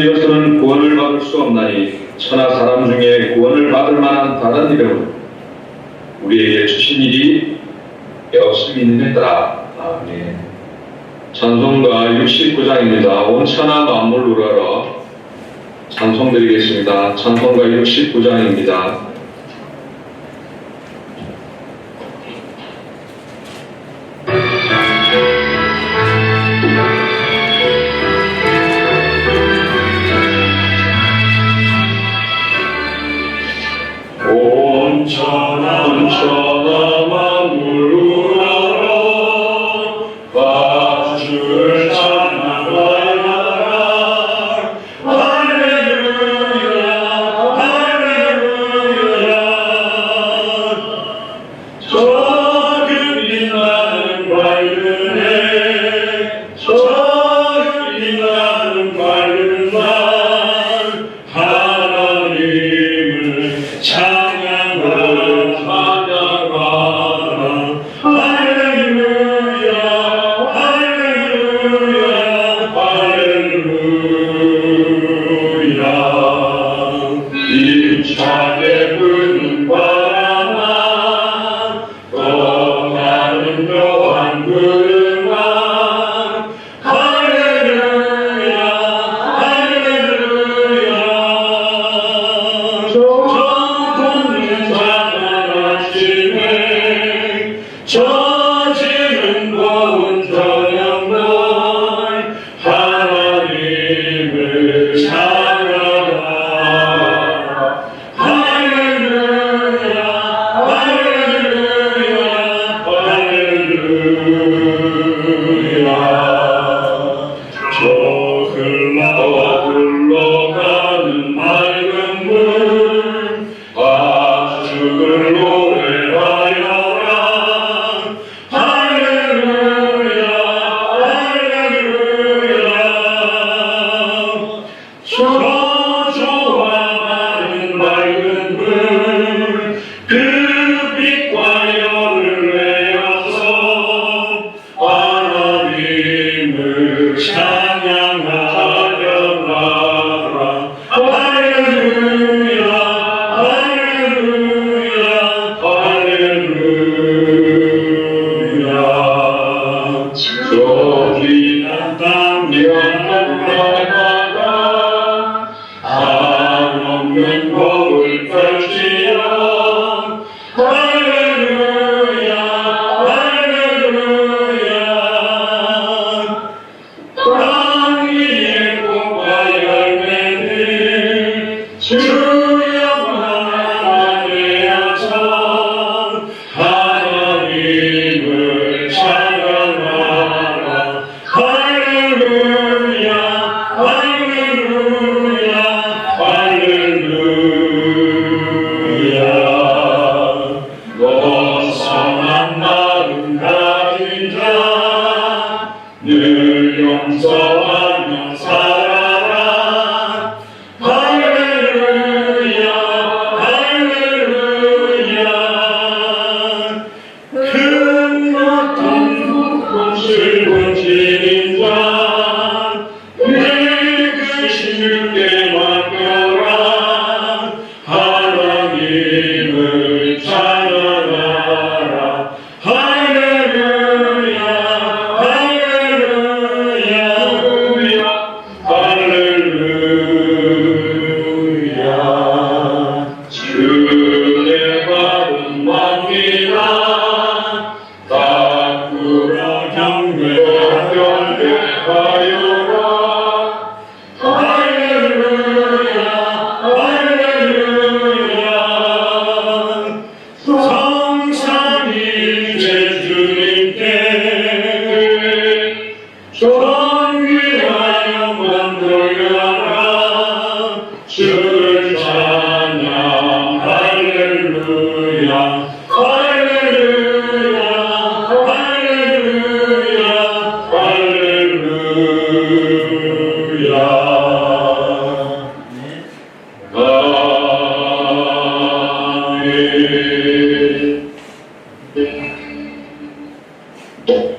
이어서는 구원을 받을 수 없나니 천하 사람 중에 구원을 받을 만한 다른 이름은 우리에게 주신 일이 없음이니라. 아멘. 찬송가 69장입니다. 온 천하 만물 우러러 찬송드리겠습니다. 찬송가 69장입니다. 온 천하 만물 우러러 주를 찬양하라. 할렐루야 할렐루야. 저 빛나는 밝은 해, 저 빛나는 밝은 날 하나님을 임차게 부는 바람아 떠나는 묘한 구름아 할렐루야 할렐루야. 정통은 찬양하시네 저지는 고운 저녁날 하나님을 흘러가는 맑은 물 아주를 노래하여라. 할렐루야 할렐루야. 저주와 많은 맑은 물 그 빛과 열을 내어서 하나님을 찬양하려라. 할렐루야 할렐루야 할렐루야. 저기 난 땅이었다가 한없는 복을 펼치려 할렐루야 할렐루야. 땅 위에 꽃과 열매들 주여만 내어서 하나님을 찬양하라. 할렐루야 할렐루야 할렐루야. 너 선한 마음 가진 자 늘 용서하며 살아라. 할렐루야 할렐루야. 큰 고통 슬픔 지닌 자 내 그 주께 맡겨라. 하나님을 찬양하라. 할렐루야 할렐루야 할렐루야. 주의 받은 맙니다. 땅으로 경배하여라. 할렐루야 할렐루야. 성삼위 주님께 존귀하여 만들어라. 주를 찬양 할렐루야 할렐루야 할렐루야 할렐루야. 아멘.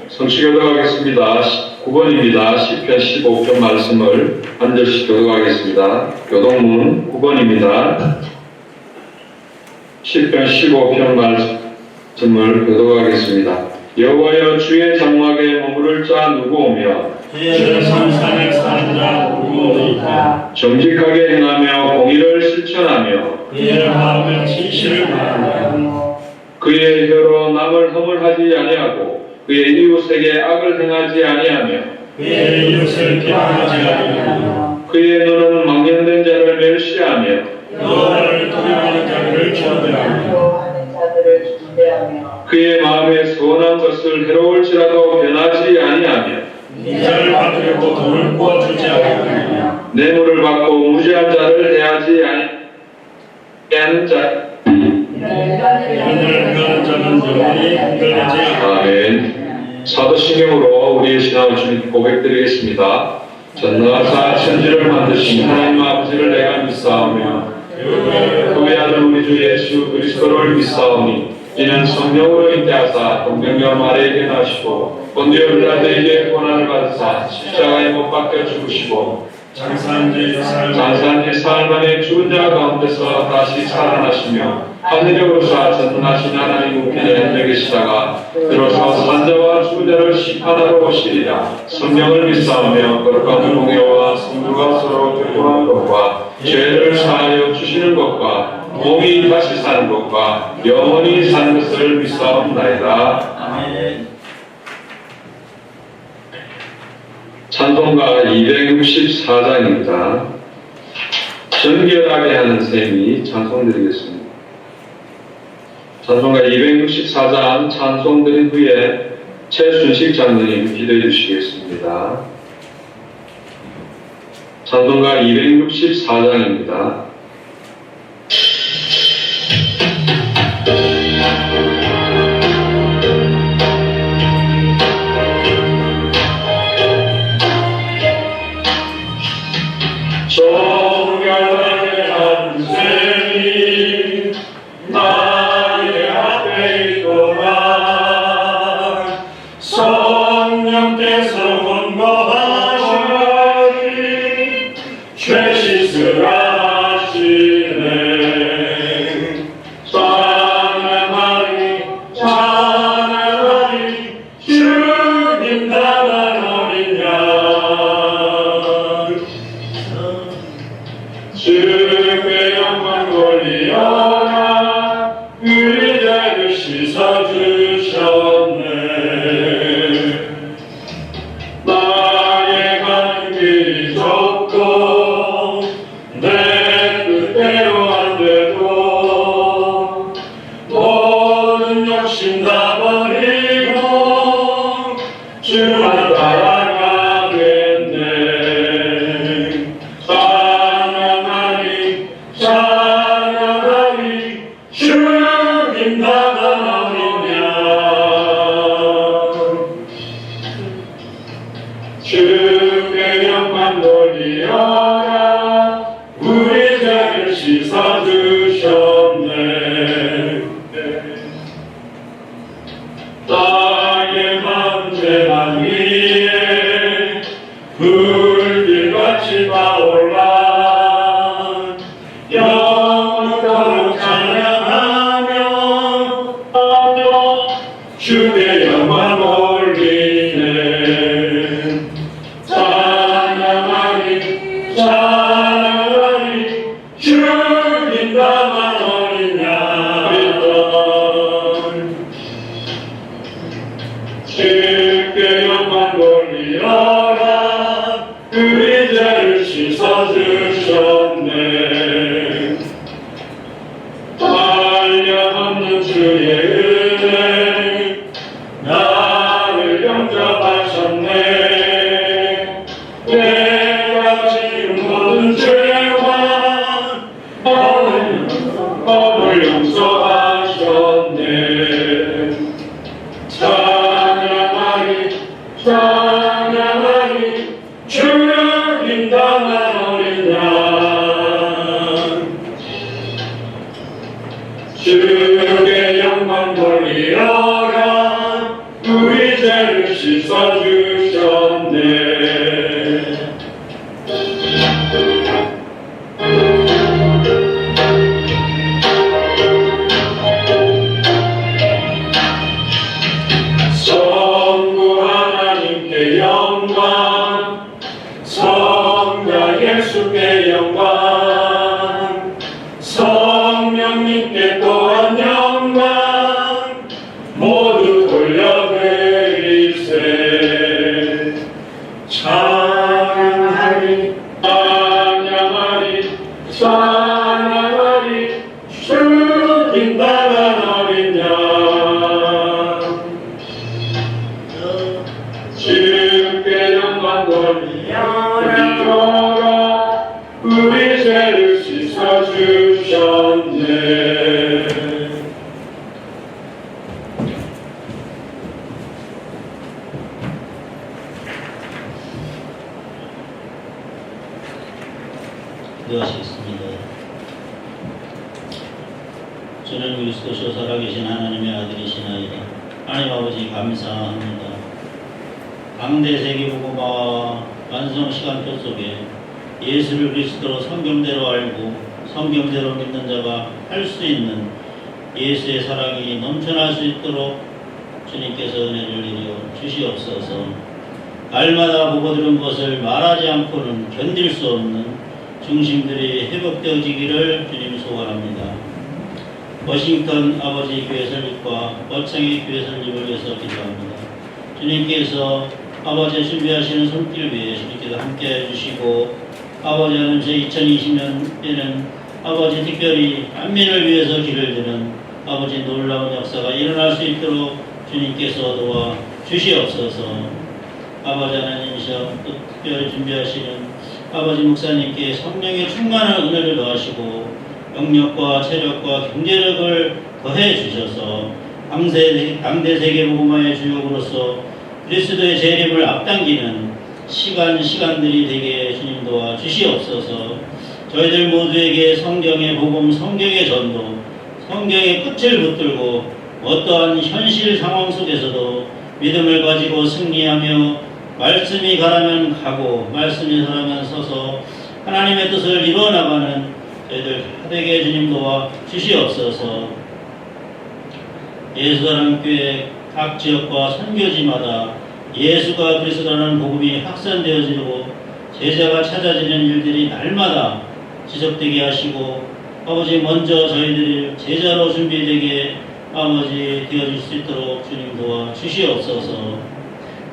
성취하도록 하겠습니다. 9번 9번입니다. 시편 15편 말씀을 한 절씩 교독하겠습니다. 교독문 9번입니다. 시편 15편 말씀을 교독하겠습니다. 여호와여, 주의 장막에 머무를 자 누구오며 주의 성산에 사는 자 누구오리까? 정직하게 행하며 공의를 실천하며 그의 마음에 진실을 말하며 그의 혀로 남을 허물하지 아니하고 그의 이웃에게 악을 행하지 아니하며 그의 이웃을 비방하지 아니하며 그의 눈은 망령된 자를 멸시하며 여호와를 도망하는 자들을 경배하며 그의 마음에 선한 것을 해로울지라도 변하지 아니하며 이자를 받으려고 돈을 구워주지 않으며 뇌물을 받고 무죄한 자를 대하지 아니하는 자. 오늘 그런 자는 영원히 흔들리지 않아. 아멘. 사도신경으로 우리의 신앙을 주님 고백드리겠습니다. 전능하사 천지를 만드신 하나님 아버지를 내가 믿사오며 그의 아들 우리 주 예수 그리스도를 믿사오니 이는 성령으로 인도하사 동정녀 마리아에게 나시고 본디오 빌라도에게 고난을 받으사 십자가에 못 박혀 죽으시고 장사한 지 사흘 만에 죽은 자 가운데서 다시 살아나시며 하늘에 오르사 전능하신 하나님 우편에 앉아 계시다가 비로소 산자와 죽은 자를 심판하러 오시리라. 성령을 믿사오며 거룩한 공예와 성도가 서로 교통하는 것과 죄를 사하여 주시는 것과 몸이 다시 사는 것과 영원히 사는 것을 믿사옵나이다. 아멘. 찬송가 264장입니다. 정결하게 하는 셈이 찬송드리겠습니다. 찬송가 264장 찬송 드린 후에 최순식 장로님 기도해 주시겠습니다. 찬송가 264장입니다. 정결하게 한 셈이 나의 앞에 있도다. 성령께서 권고하시니 죄 씻으라 하시네. 찬양하리 찬양하리 주님 나란 어린 양. 주께 영광 돌리어라. 우리 죄를 씻어주셨네. 나의 가는 길이 좁고 내 뜻대로 안 돼도 모든 욕심 다 버리고 주만 따라가겠네. 찬양하리 주님 나란 어린 양. 주께 영광 돌리어라. 우리 죄를 씻어주셨네. 땅의 만재단 위에 불길같이 타올라 영원토록 찬양하며 주의 영광 올리네. 찬양하리 찬양하리 주님 나만 어린 양. 주께 영광 돌리어라. 우리 죄를 씻어주셨네. 한량없는 주의 은혜 나를 영접하셨네. 내가 지은 모든 죄와 법을 용서하셨네. 찬양하리 찬양하리 주님 나란 어린 양. 주께 영광 돌리어라. 우리 죄를 씻어주셨네. 예수께 영광 성령님께 또한 영광 모두 돌려드리세 찬양하리 찬양하리 찬양하리 주 인당한 어린 양 주께 영광 돌리라 우리 죄를 씻어주셨네. 기도하시겠습니다. 주는 그리스도시요 살아계신 하나님의 아들이시나이다. 하나님 아버지 감사합니다. 강대 세계복음화와 완성 시간표 속에 예수를 그리스도로 성경대로 알고 성경대로 믿는 자가 할 수 있는 예수의 사랑이 넘쳐날 수 있도록 주님께서 은혜를 내려 주시옵소서. 날마다 보고 들은 것을 말하지 않고는 견딜 수 없는 중심들이 회복되어지기를 주님 소원합니다. 워싱턴 아버지 교회 설립과 어창의 교회 설립을 위해서 기도합니다. 주님께서 아버지 준비하시는 손길 위에 주님께서 함께해 주시고 아버지 하는 제 2020년에는 아버지 특별히 안민을 위해서 길을 드는 아버지 놀라운 역사가 일어날 수 있도록 주님께서 도와 주시옵소서. 아버지 하나님 시험 또 특별히 준비하시는 아버지 목사님께 성령의 충만한 은혜를 더하시고 영력과 체력과 경제력을 더해 주셔서 강대 세계복음화의 주역으로서 그리스도의 재림을 앞당기는 시간들이 되게 주님 도와 주시옵소서. 저희들 모두에게 성경의 복음, 성경의 전도, 성경의 끝을 붙들고 어떠한 현실 상황 속에서도 믿음을 가지고 승리하며 말씀이 가라면 가고 말씀이 서라면 서서 하나님의 뜻을 이루어나가는 저희들 하되게 주님 도와 주시옵소서. 예수사랑교회 각 지역과 선교지마다 예수가 그리스도라는 복음이 확산되어지고 제자가 찾아지는 일들이 날마다 지속되게 하시고 아버지 먼저 저희들이 제자로 준비되게 아버지 되어질 수 있도록 주님 도와 주시옵소서.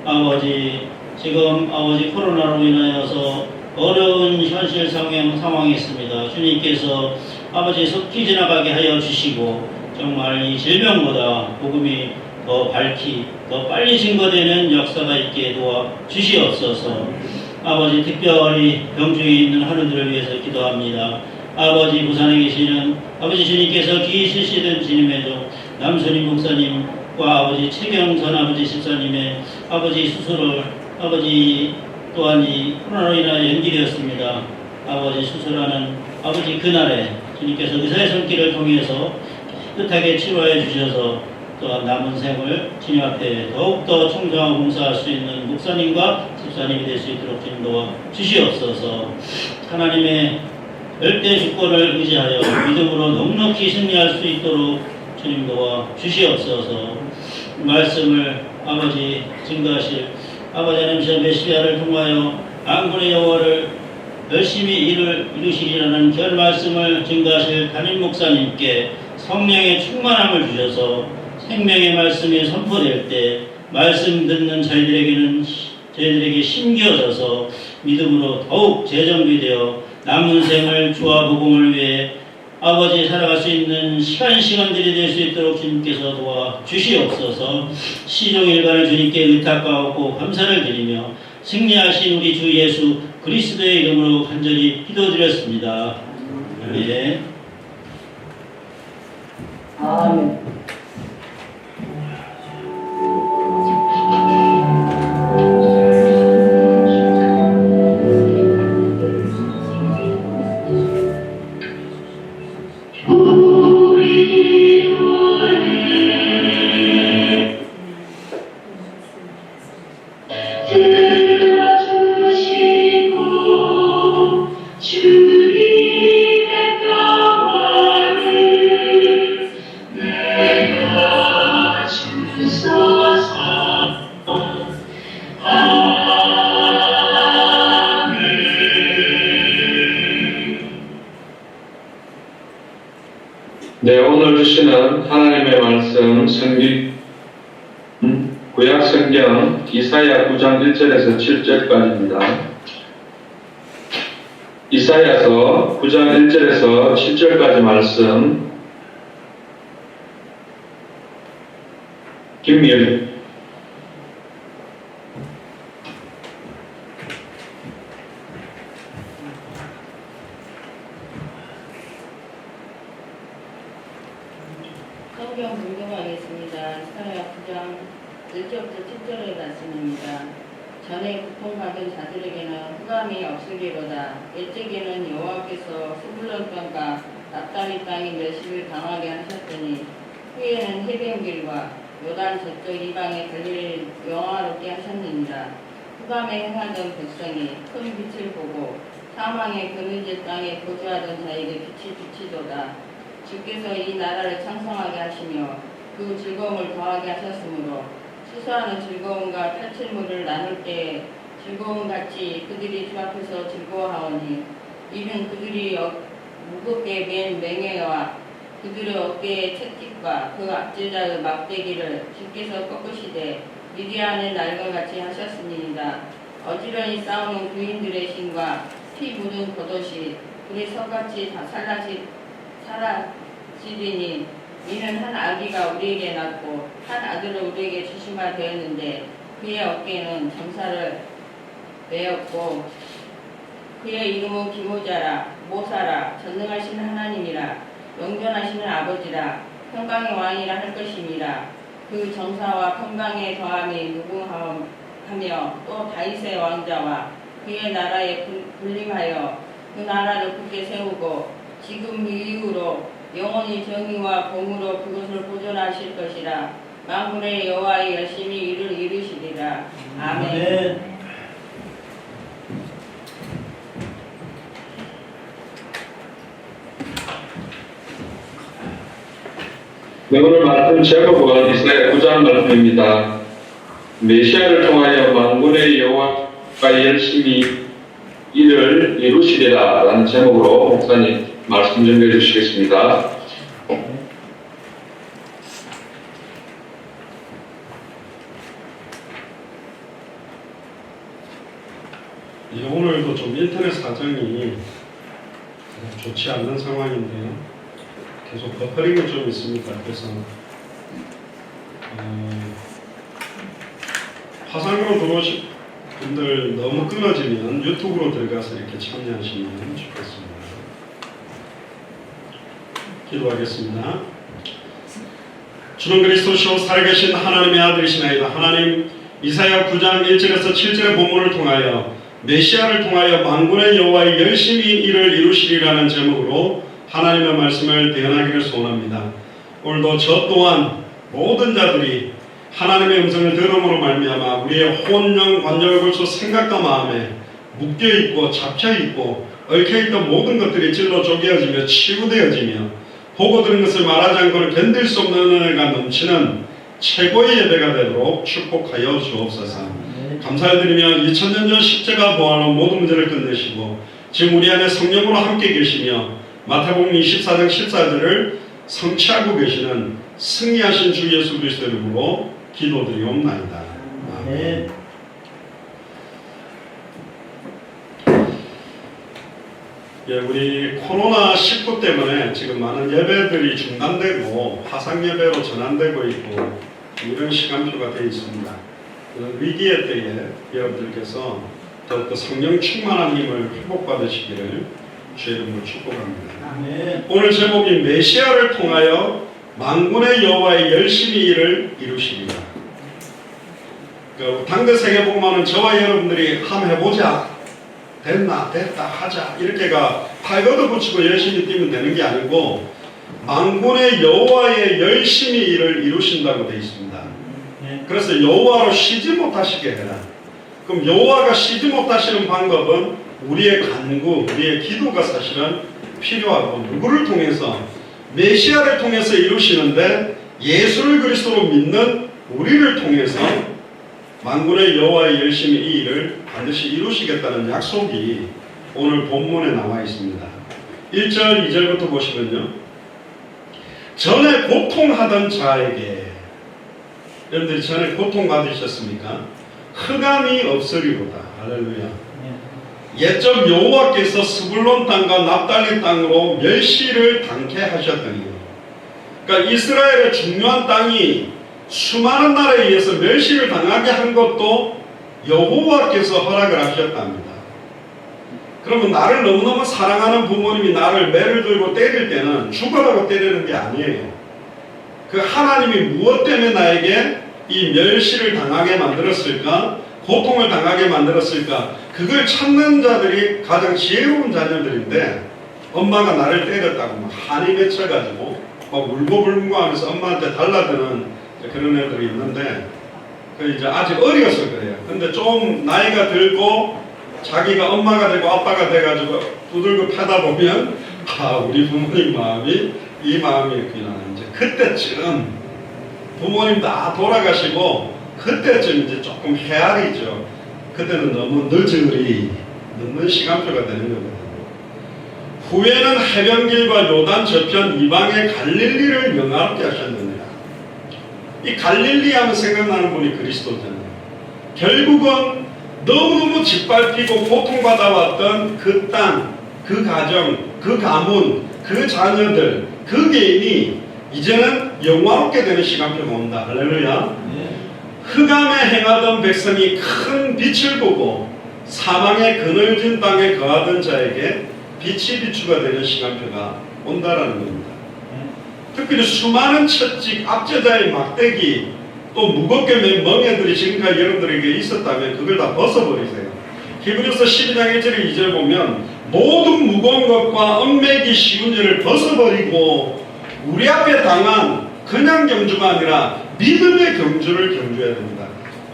아버지 지금 아버지 코로나로 인하여서 어려운 현실 상황이 있습니다. 주님께서 아버지 속히 지나가게 하여 주시고 정말 이 질병보다 복음이 더 밝히 더 빨리 증거되는 역사가 있게 도와 주시옵소서. 아버지 특별히 병중에 있는 하루들을 위해서 기도합니다. 아버지 부산에 계시는 아버지 주님께서 기이시시던 주님의 종 남순희 목사님과 아버지 최경선 아버지 집사님의 아버지 수술을 아버지 또한 이 코로나로 인하여 연기되었습니다. 아버지 수술하는 아버지 그날에 주님께서 의사의 손길을 통해서 깨끗하게 치료해 주셔서 또한 남은 생을 주님 앞에 더욱더 충성하고 봉사할 수 있는 목사님과 집사님이 될 수 있도록 주님 도와 주시옵소서. 하나님의 절대 주권을 의지하여 믿음으로 넉넉히 승리할 수 있도록 주님 도와 주시옵소서. 말씀을 아버지 증거하실 아버지 하나님 메시아를 통하여 안군의 여호와를 열심히 이루시리라는 결 말씀을 증거하실 담임 목사님께 성령의 충만함을 주셔서 생명의 말씀이 선포될 때 말씀 듣는 저희들에게 심겨져서 믿음으로 더욱 재정비되어 남은 생을 주와 복음을 위해 아버지 살아갈 수 있는 시간들이 될 수 있도록 주님께서 도와 주시옵소서. 시종일관을 주님께 의탁하고 감사를 드리며 승리하신 우리 주 예수 그리스도의 이름으로 간절히 기도드렸습니다. 아멘. 아멘. 주님의 평화를 내 네, 오늘 주시는 하나님의 말씀 구약 성경 이사야 9장 1절에서 7절까지입니다. 이사야서 9장 1절에서 7절까지 말씀 김미일 성경 공동하겠습니다. 이사야 9장 1절부터 7절의 말씀입니다. 전에 고통받은 자들에게는 흑암이 없으리로다. 일찍에는 여호와께서 스불론 땅과 납달리 땅의 멸시를 당하게 하셨더니 후에는 해변길과 요단 저쪽 이방의 갈릴리를 영화롭게 하셨느니라. 흑암에 행하던 백성이 큰 빛을 보고 사망의 그늘질 땅에 거주하던 자에게 빛이 비치도다. 주께서 이 나라를 창성하게 하시며 그 즐거움을 더하게 하셨으므로 수수하는 즐거움과 탈칠물을 나눌 때 즐거움같이 그들이 주 앞에서 즐거워하오니 이는 그들이 무겁게 맨 맹해와 그들의 어깨의 채찍과 그 압제자의 막대기를 주께서 꺾으시되 미디안의 날과 같이 하셨습니다. 어지러이 싸우는 부인들의 신과 피 묻은 겉옷이 불의 석같이 다 사라지리니 이는 한 아기가 우리에게 낳고 한 아들을 우리에게 주시마 되었는데 그의 어깨에는 정사를 메었고 그의 이름은 기모자라 모사라 전능하신 하나님이라 영존하시는 아버지라 평강의 왕이라 할 것임이라. 그 정사와 평강의 더함이 무궁하며 또 다윗의 왕자와 그의 나라에 군림하여 그 나라를 굳게 세우고 지금 이후로 영원히 정의와 공으로 그것을 보존하실 것이라. 만군의 여호와의 열심히 이를 이루시리라. 아멘. 네, 오늘 말씀 제목은 이사야 9장 말씀입니다. 메시아를 통하여 만군의 여호와가 열심히 이를 이루시리라 라는 제목으로 목사님 말씀 준비해 주시겠습니다. 오늘도 좀 인터넷 사정이 좋지 않는 상황인데요. 계속 버퍼링이 좀 있습니다. 그래서 화상으로 들어오신 분들 너무 끊어지면 유튜브로 들어가서 이렇게 참여하시면 좋겠습니다. 기도하겠습니다. 주는 그리스도시요 살아계신 하나님의 아들이시나이다. 하나님, 이사야 9장 1절에서 7절의 본문을 통하여 메시아를 통하여 만군의 여호와의 열심히 이를 이루시리라는 제목으로 하나님의 말씀을 대언하기를 소원합니다. 오늘도 저 또한 모든 자들이 하나님의 음성을 들음으로 말미암아 우리의 혼영 관절을 걸쳐 생각과 마음에 묶여있고 잡혀있고 얽혀있던 모든 것들이 찔러 쪼개어지며 치유되어지며 보고 들은 것을 말하지 않고는 견딜 수 없는 은혜가 넘치는 최고의 예배가 되도록 축복하여 주옵소서. 감사를 드리며 2000년 전 십자가 부활로 모든 문제를 끝내시고 지금 우리 안에 성령으로 함께 계시며 마태복음 24장 14절을 성취하고 계시는 승리하신 주 예수 그리스도의 이름으로 기도드리옵나이다. 아멘. 예, 우리 코로나19 때문에 지금 많은 예배들이 중단되고 화상 예배로 전환되고 있고 이런 시간표가 되어 있습니다. 이런 위기의 때에 여러분들께서 더욱더 성령 충만한 힘을 회복받으시기를 주의 이름으로 축복합니다. 아멘. 오늘 제목이 메시아를 통하여 만군의 여호와의 열심히 일을 이루시리라. 당대 세계복음화는 저와 여러분들이 한번 해보자, 됐나 됐다 하자 이렇게가 팔 걷어붙이고 열심히 뛰면 되는 게 아니고 만군의 여호와의 열심히 일을 이루신다고 되어 있습니다. 그래서 여호와로 쉬지 못하시게 해라. 그럼 여호와가 쉬지 못하시는 방법은 우리의 간구, 우리의 기도가 사실은 필요하고 누구를 통해서 메시아를 통해서 이루시는데 예수를 그리스도로 믿는 우리를 통해서 만군의 여호와의 열심히 이 일을 반드시 이루시겠다는 약속이 오늘 본문에 나와 있습니다. 1절, 2절부터 보시면요. 전에 고통하던 자에게, 여러분들이 전에 고통받으셨습니까? 흑암이 없으리로다. 할렐루야. 옛적 여호와께서 스불론 땅과 납달리 땅으로 멸시를 당케 하셨더니, 그러니까 이스라엘의 중요한 땅이 수많은 나라에 의해서 멸시를 당하게 한 것도 여호와께서 허락을 하셨답니다. 그러면 나를 너무너무 사랑하는 부모님이 나를 매를 들고 때릴 때는 죽으라고 때리는 게 아니에요. 그 하나님이 무엇 때문에 나에게 이 멸시를 당하게 만들었을까? 고통을 당하게 만들었을까? 그걸 찾는 자들이 가장 지혜로운 자녀들인데, 엄마가 나를 때렸다고 막 한이 맺혀가지고 막 울고불고 하면서 엄마한테 달라드는 그런 애들이 있는데, 그 이제 아직 어려서 그래요. 근데 좀 나이가 들고 자기가 엄마가 되고 아빠가 돼가지고 두들겨 패다 보면, 아, 우리 부모님 마음이 이 마음이었구나. 이제 그때쯤 부모님 다 돌아가시고 그때쯤 이제 조금 헤아리죠. 그때는 너무 늦은 시간표가 되는 거거든요. 후에는 해변길과 요단 저편 이방의 갈릴리를 영화롭게 하셨느니라. 이 갈릴리 하면 생각나는 분이 그리스도잖아요. 결국은 너무너무 짓밟히고 고통받아왔던 그 땅, 그 가정, 그 가문, 그 자녀들, 그 개인이 이제는 영화롭게 되는 시간표가 온다. 할렐루야. 흑암에 행하던 백성이 큰 빛을 보고 사망의 그늘진 땅에 거하던 자에게 빛이 비추가 되는 시간표가 온다라는 겁니다. 특별히 수많은 채찍, 압제자의 막대기, 또 무겁게 맨 멍에들이 지금까지 여러분들에게 있었다면 그걸 다 벗어버리세요. 히브리서 12장 1절 2절 보면 모든 무거운 것과 얽매기 쉬운 죄를 벗어버리고 우리 앞에 당한 그냥 경주가 아니라 믿음의 경주를 경주해야 됩니다.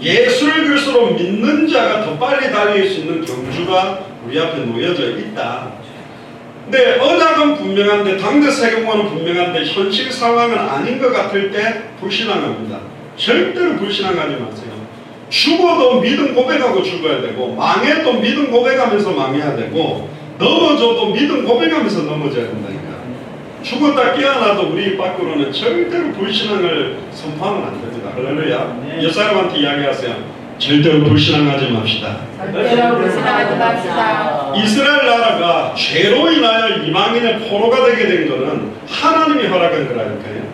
예수를 그리스도로 믿는 자가 더 빨리 달릴 수 있는 경주가 우리 앞에 놓여져 있다. 근데 언약은 분명한데, 당대 세계관은 분명한데 현실 상황은 아닌 것 같을 때 불신앙합니다. 절대로 불신앙하지 마세요. 죽어도 믿음 고백하고 죽어야 되고, 망해도 믿음 고백하면서 망해야 되고, 넘어져도 믿음 고백하면서 넘어져야 된다니까. 죽었다 깨어나도 우리 밖으로는 절대로 불신앙을 선포하면 안 됩니다. 할렐루야. 옆 사람한테 이야기하세요. 절대로 불신앙하지 맙시다. 절대로 불신앙하지 맙시다. 이스라엘 나라가 죄로 인하여 이방인의 포로가 되게 된 것은 하나님이 허락한 거라니까요.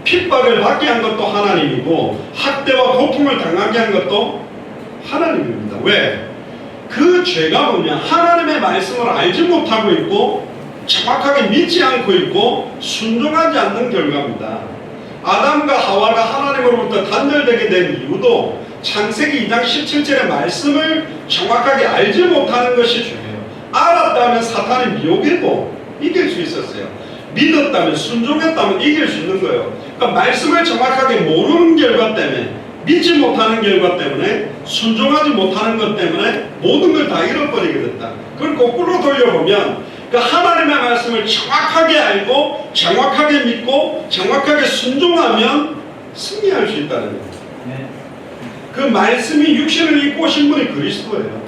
핍박을 받게 한 것도 하나님이고 학대와 고통을 당하게 한 것도 하나님입니다. 왜? 그 죄가 뭐냐? 하나님의 말씀을 알지 못하고 있고 정확하게 믿지 않고 있고 순종하지 않는 결과입니다. 아담과 하와가 하나님으로부터 단절되게 된 이유도 창세기 2장 17절의 말씀을 정확하게 알지 못하는 것이 중요해요. 알았다면 사탄의 미혹에도 이길 수 있었어요. 믿었다면, 순종했다면 이길 수 있는 거예요. 그러니까 말씀을 정확하게 모르는 결과 때문에, 믿지 못하는 결과 때문에, 순종하지 못하는 것 때문에 모든 걸 다 잃어버리게 됐다. 그걸 거꾸로 돌려보면 하나님의 말씀을 정확하게 알고 정확하게 믿고 정확하게 순종하면 승리할 수 있다는 거예요. 그 말씀이 육신을 입고 오신 분이 그리스도예요.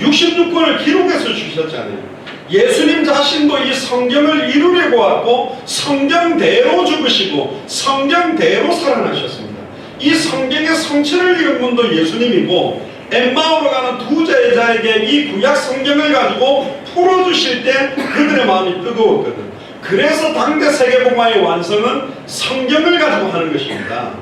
66권을 기록해서 주셨잖아요. 예수님 자신도 이 성경을 이루려고 왔고 성경대로 죽으시고 성경대로 살아나셨습니다. 이 성경의 성취를 이룬 분도 예수님이고, 엠마오로 가는 두 제자에게 이 구약 성경을 가지고 풀어주실 때 그들의 마음이 뜨거웠거든. 그래서 당대 세계복음화의 완성은 성경을 가지고 하는 것입니다.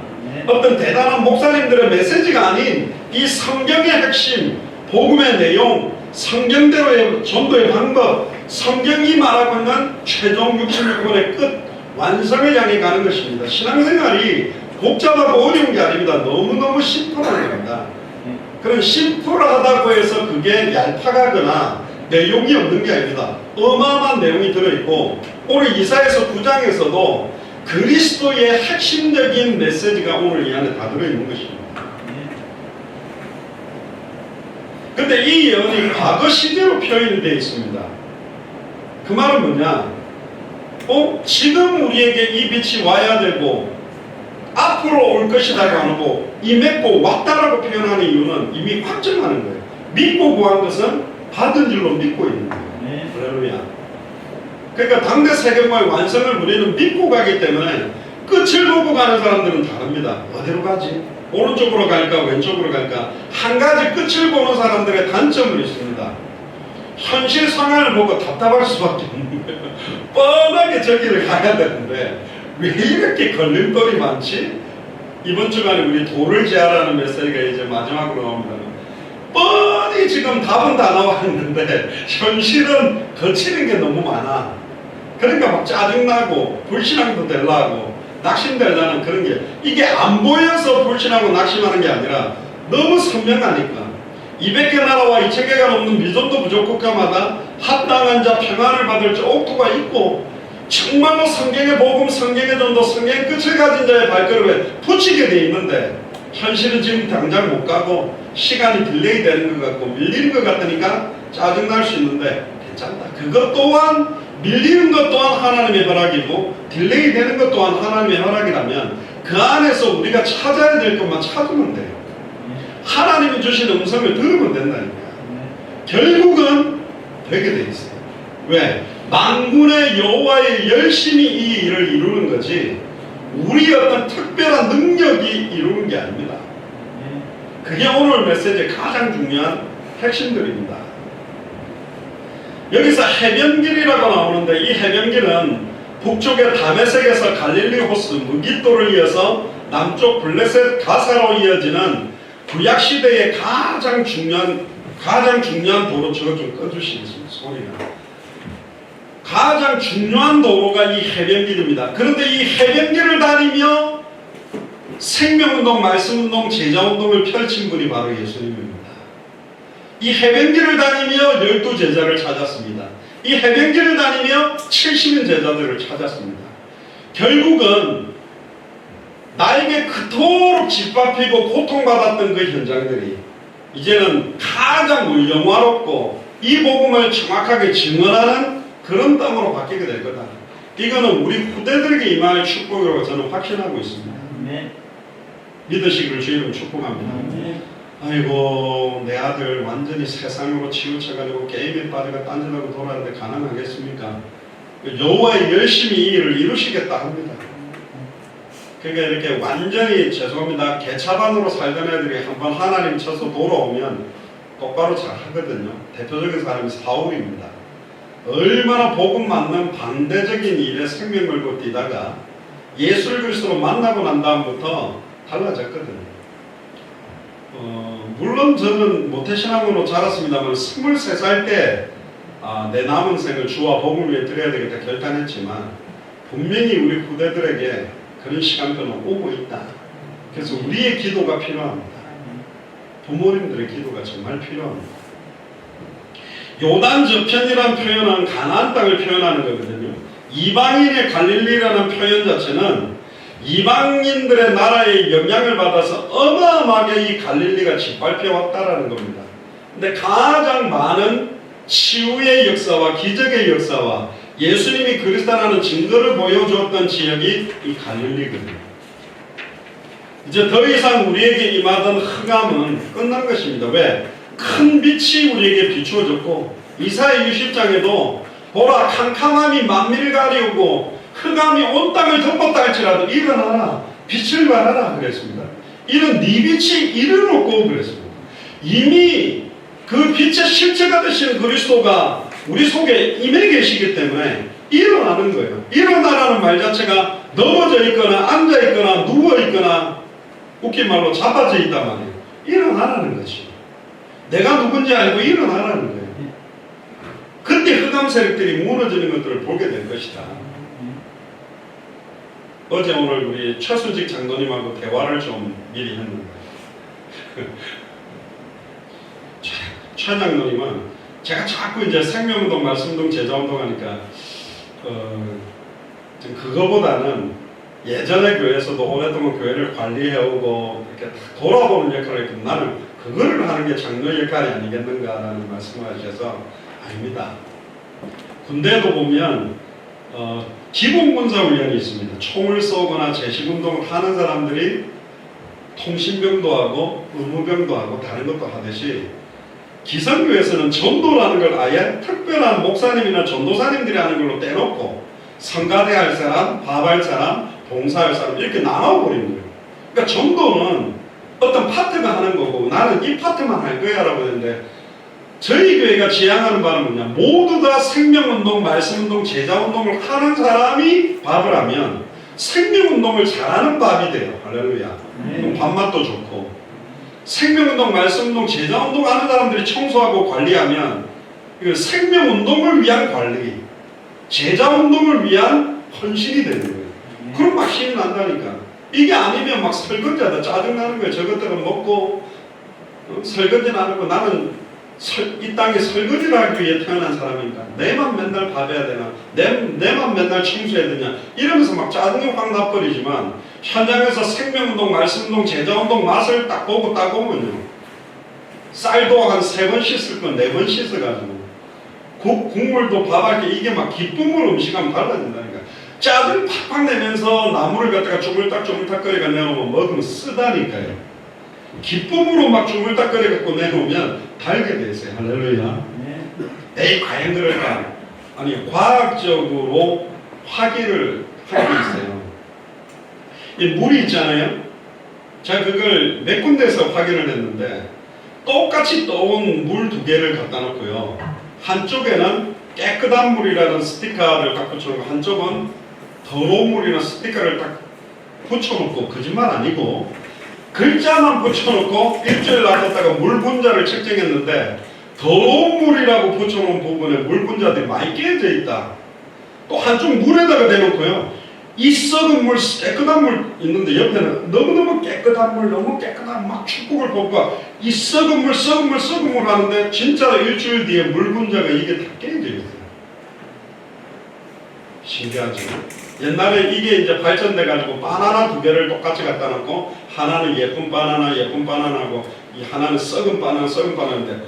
어떤 대단한 목사님들의 메시지가 아닌 이 성경의 핵심, 복음의 내용, 성경대로의 전도의 방법, 성경이 말하고 있는 최종 66권의 끝, 완성을 향해 가는 것입니다. 신앙생활이 복잡하고 어려운 게 아닙니다. 너무너무 심플한 겁니다. 그런 심플하다고 해서 그게 얄팍하거나 내용이 없는 게 아닙니다. 어마어마한 내용이 들어있고, 오늘 이사야서 9장에서도 그리스도의 핵심적인 메시지가 오늘 이 안에 다 들어있는 것입니다. 그런데 이 예언이 과거 시제로 표현이 되어 있습니다. 그 말은 뭐냐? 지금 우리에게 이 빛이 와야 되고 앞으로 올 것이라고 안 하고 임했고 왔다라고 표현하는 이유는 이미 확정하는 거예요. 믿고 구한 것은 받은 줄로 믿고 있는 거예요. 할렐루야. 그러니까 당대 세계화의 완성을 우리는 믿고 가기 때문에 끝을 보고 가는 사람들은 다릅니다. 어디로 가지? 오른쪽으로 갈까 왼쪽으로 갈까? 한 가지 끝을 보는 사람들의 단점은 있습니다. 현실 상황을 보고 답답할 수밖에 없는 거예요. 뻔하게 저기를 가야 되는데 왜 이렇게 걸림돌이 많지? 이번 주간에 우리 도를 제하라는 메시지가 이제 마지막으로 나옵니다. 뻔히 지금 답은 다 나와 있는데 현실은 거치는 게 너무 많아. 그러니까 막 짜증나고 불신앙도 되려고 낙심되려는 그런 게, 이게 안 보여서 불신하고 낙심하는 게 아니라 너무 선명하니까 200개 나라와 2000개가 넘는 미전도 부족 국가마다 합당한 자 평안을 받을 자 옥토가 있고 정말로 성경의 복음, 성경의 전도, 성경의 끝을 가진 자의 발걸음에 붙이게 돼 있는데 현실은 지금 당장 못 가고 시간이 딜레이 되는 것 같고 밀리는 것 같으니까 짜증날 수 있는데 괜찮다. 그것 또한 밀리는 것 또한 하나님의 허락이고 딜레이 되는 것 또한 하나님의 허락이라면 그 안에서 우리가 찾아야 될 것만 찾으면 돼요. 하나님이 주신 음성을 들으면 된다니까요. 결국은 되게 돼 있어요. 왜? 만군의 여호와의 열심히 이 일을 이루는 거지 우리의 어떤 특별한 능력이 이루는 게 아닙니다. 그게 오늘 메시지의 가장 중요한 핵심들입니다. 여기서 해변길이라고 나오는데 이 해변길은 북쪽의 다메섹에서 갈릴리 호수 무깃도를 이어서 남쪽 블레셋 가사로 이어지는 구약시대의 가장 중요한 도로. 저거 좀 꺼주시겠습니까? 소리가. 가장 중요한 도로가 이 해변길입니다. 그런데 이 해변길을 다니며 생명운동, 말씀운동, 제자운동을 펼친 분이 바로 예수님입니다. 이 해변길을 다니며 12제자를 찾았습니다. 이 해변길을 다니며 70인 제자들을 찾았습니다. 결국은 나에게 그토록 짓밟히고 고통받았던 그 현장들이 이제는 가장 영화롭고 이 복음을 정확하게 증언하는 그런 땅으로 바뀌게 될 거다. 이거는 우리 후대들에게 임할 축복이라고 저는 확신하고 있습니다. 믿으시기를 주님을 축복합니다. 아이고 내 아들 완전히 세상으로 치우쳐가지고 게임에 빠져가 딴짓하고 돌아가는데 가능하겠습니까? 여호와의 열심히 이 일을 이루시겠다 합니다. 그러니까 이렇게 완전히 죄송합니다 개차반으로 살던 애들이 한번 하나님 쳐서 돌아오면 똑바로 잘 하거든요. 대표적인 사람이 사울입니다. 얼마나 복음 맞는 반대적인 일에 생명 걸고 뛰다가 예수를 그리스도로 만나고 난 다음부터 달라졌거든요. 물론 저는 모태신앙으로 자랐습니다만 23살 때 내 남은 생을 주와 복음을 위해 드려야 되겠다 결단했지만 분명히 우리 후대들에게 그런 시간표는 오고 있다. 그래서 우리의 기도가 필요합니다. 부모님들의 기도가 정말 필요합니다. 요단 저편이라는 표현은 가나안 땅을 표현하는 거거든요. 이방인의 갈릴리라는 표현 자체는 이방인들의 나라의 영향을 받아서 어마어마하게 이 갈릴리가 짓밟혀 왔다라는 겁니다. 근데 가장 많은 치유의 역사와 기적의 역사와 예수님이 그리스도라는 증거를 보여주었던 지역이 이 갈릴리거든요. 이제 더 이상 우리에게 임하던 흑암은 끝난 것입니다. 왜? 큰 빛이 우리에게 비추어졌고 이사야 60장에도 보라 캄캄함이 만민을 가리우고 흑암이 온 땅을 덮었다 할지라도 일어나라 빛을 발하라 그랬습니다. 이런 네 빛이 이르렀고 그랬습니다. 이미 그 빛의 실체가 되시는 그리스도가 우리 속에 임해 계시기 때문에 일어나는 거예요. 일어나라는 말 자체가 넘어져 있거나 앉아 있거나 누워 있거나 웃긴 말로 자빠져 있단 말이에요. 일어나라는 거지. 내가 누군지 알고 일어나라는 거예요. 그때 흑암 세력들이 무너지는 것들을 보게 될 것이다. 어제 오늘 우리 최순직 장로님하고 대화를 좀 미리 했는데 최 장로님은 제가 자꾸 이제 생명운동, 말씀운동, 제자운동 하니까 그거보다는 예전에 교회에서도 오랫동안 교회를 관리해오고 이렇게 돌아보는 역할을 했고 나는 그거를 하는 게 장로 역할이 아니겠는가라는 말씀을 하셔서 아닙니다. 군대도 보면 기본군사훈련이 있습니다. 총을 쏘거나 제식운동을 하는 사람들이 통신병도 하고 의무병도 하고 다른 것도 하듯이 기성교에서는 전도라는 걸 아예 특별한 목사님이나 전도사님들이 하는 걸로 떼놓고 성가대할 사람, 밥할 사람, 봉사할 사람 이렇게 나눠버리는 거예요. 그러니까 전도는 어떤 파트가 하는 거고 나는 이 파트만 할 거야 라고 했는데 저희 교회가 지향하는 바는 뭐냐, 모두 다 생명운동, 말씀운동, 제자운동을 하는 사람이 밥을 하면 생명운동을 잘하는 밥이 돼요. 할렐루야. 그럼 밥맛도 좋고, 생명운동, 말씀운동, 제자운동 하는 사람들이 청소하고 관리하면 이거 생명운동을 위한 관리, 제자운동을 위한 헌신이 되는 거예요. 그럼 막 힘이 난다니까. 이게 아니면 막 설거지하다 짜증나는 거예요. 저것들은 먹고 설거지는 안 하고 나는 이 땅에 설거지를 하기 위해 태어난 사람이니까 내만 맨날 밥해야 되나, 내만 맨날 청소해야 되냐 이러면서 막 짜증이 확 나버리지만 현장에서 생명운동, 말씀운동, 제자운동 맛을 딱 보고 딱 보면요, 쌀도 한 3번 씻을 건 4번 씻어가지고 국물도 밥할 게 이게 막 기쁨으로 음식하면 달라진다니까. 짜증 팍팍 내면서 나무를 갖다가 주물딱주물딱 거리가 내놓으면 먹으면 쓰다니까요. 기쁨으로 막 주물딱거려 갖고 내놓으면 달게 되세요. 할렐루야. 에이 과연 그럴까? 아니, 과학적으로 확인을 하고 있어요. 이 물이 있잖아요. 제가 그걸 몇 군데에서 확인을 했는데 똑같이 떠온 물 2개를 갖다 놓고요, 한쪽에는 깨끗한 물이라는 스티커를 딱 붙여놓고 한쪽은 더러운 물이라는 스티커를 딱 붙여놓고, 거짓말 아니고 글자만 붙여놓고 일주일 놔뒀다가 물 분자를 측정했는데 더러운 물이라고 붙여놓은 부분에 물 분자들이 많이 깨져 있다. 또 한쪽 물에다가 대놓고요, 이 썩은 물, 깨끗한 물 있는데 옆에는 너무너무 깨끗한 물, 너무 깨끗한 막 축복을 뽑고 이 썩은 물 하는데 진짜로 일주일 뒤에 물 분자가 이게 다 깨져 있어요. 신기하죠? 옛날에 이게 이제 발전돼가지고 바나나 2개를 똑같이 갖다 놓고 하나는 예쁜 바나나고 이 하나는 썩은 바나나인데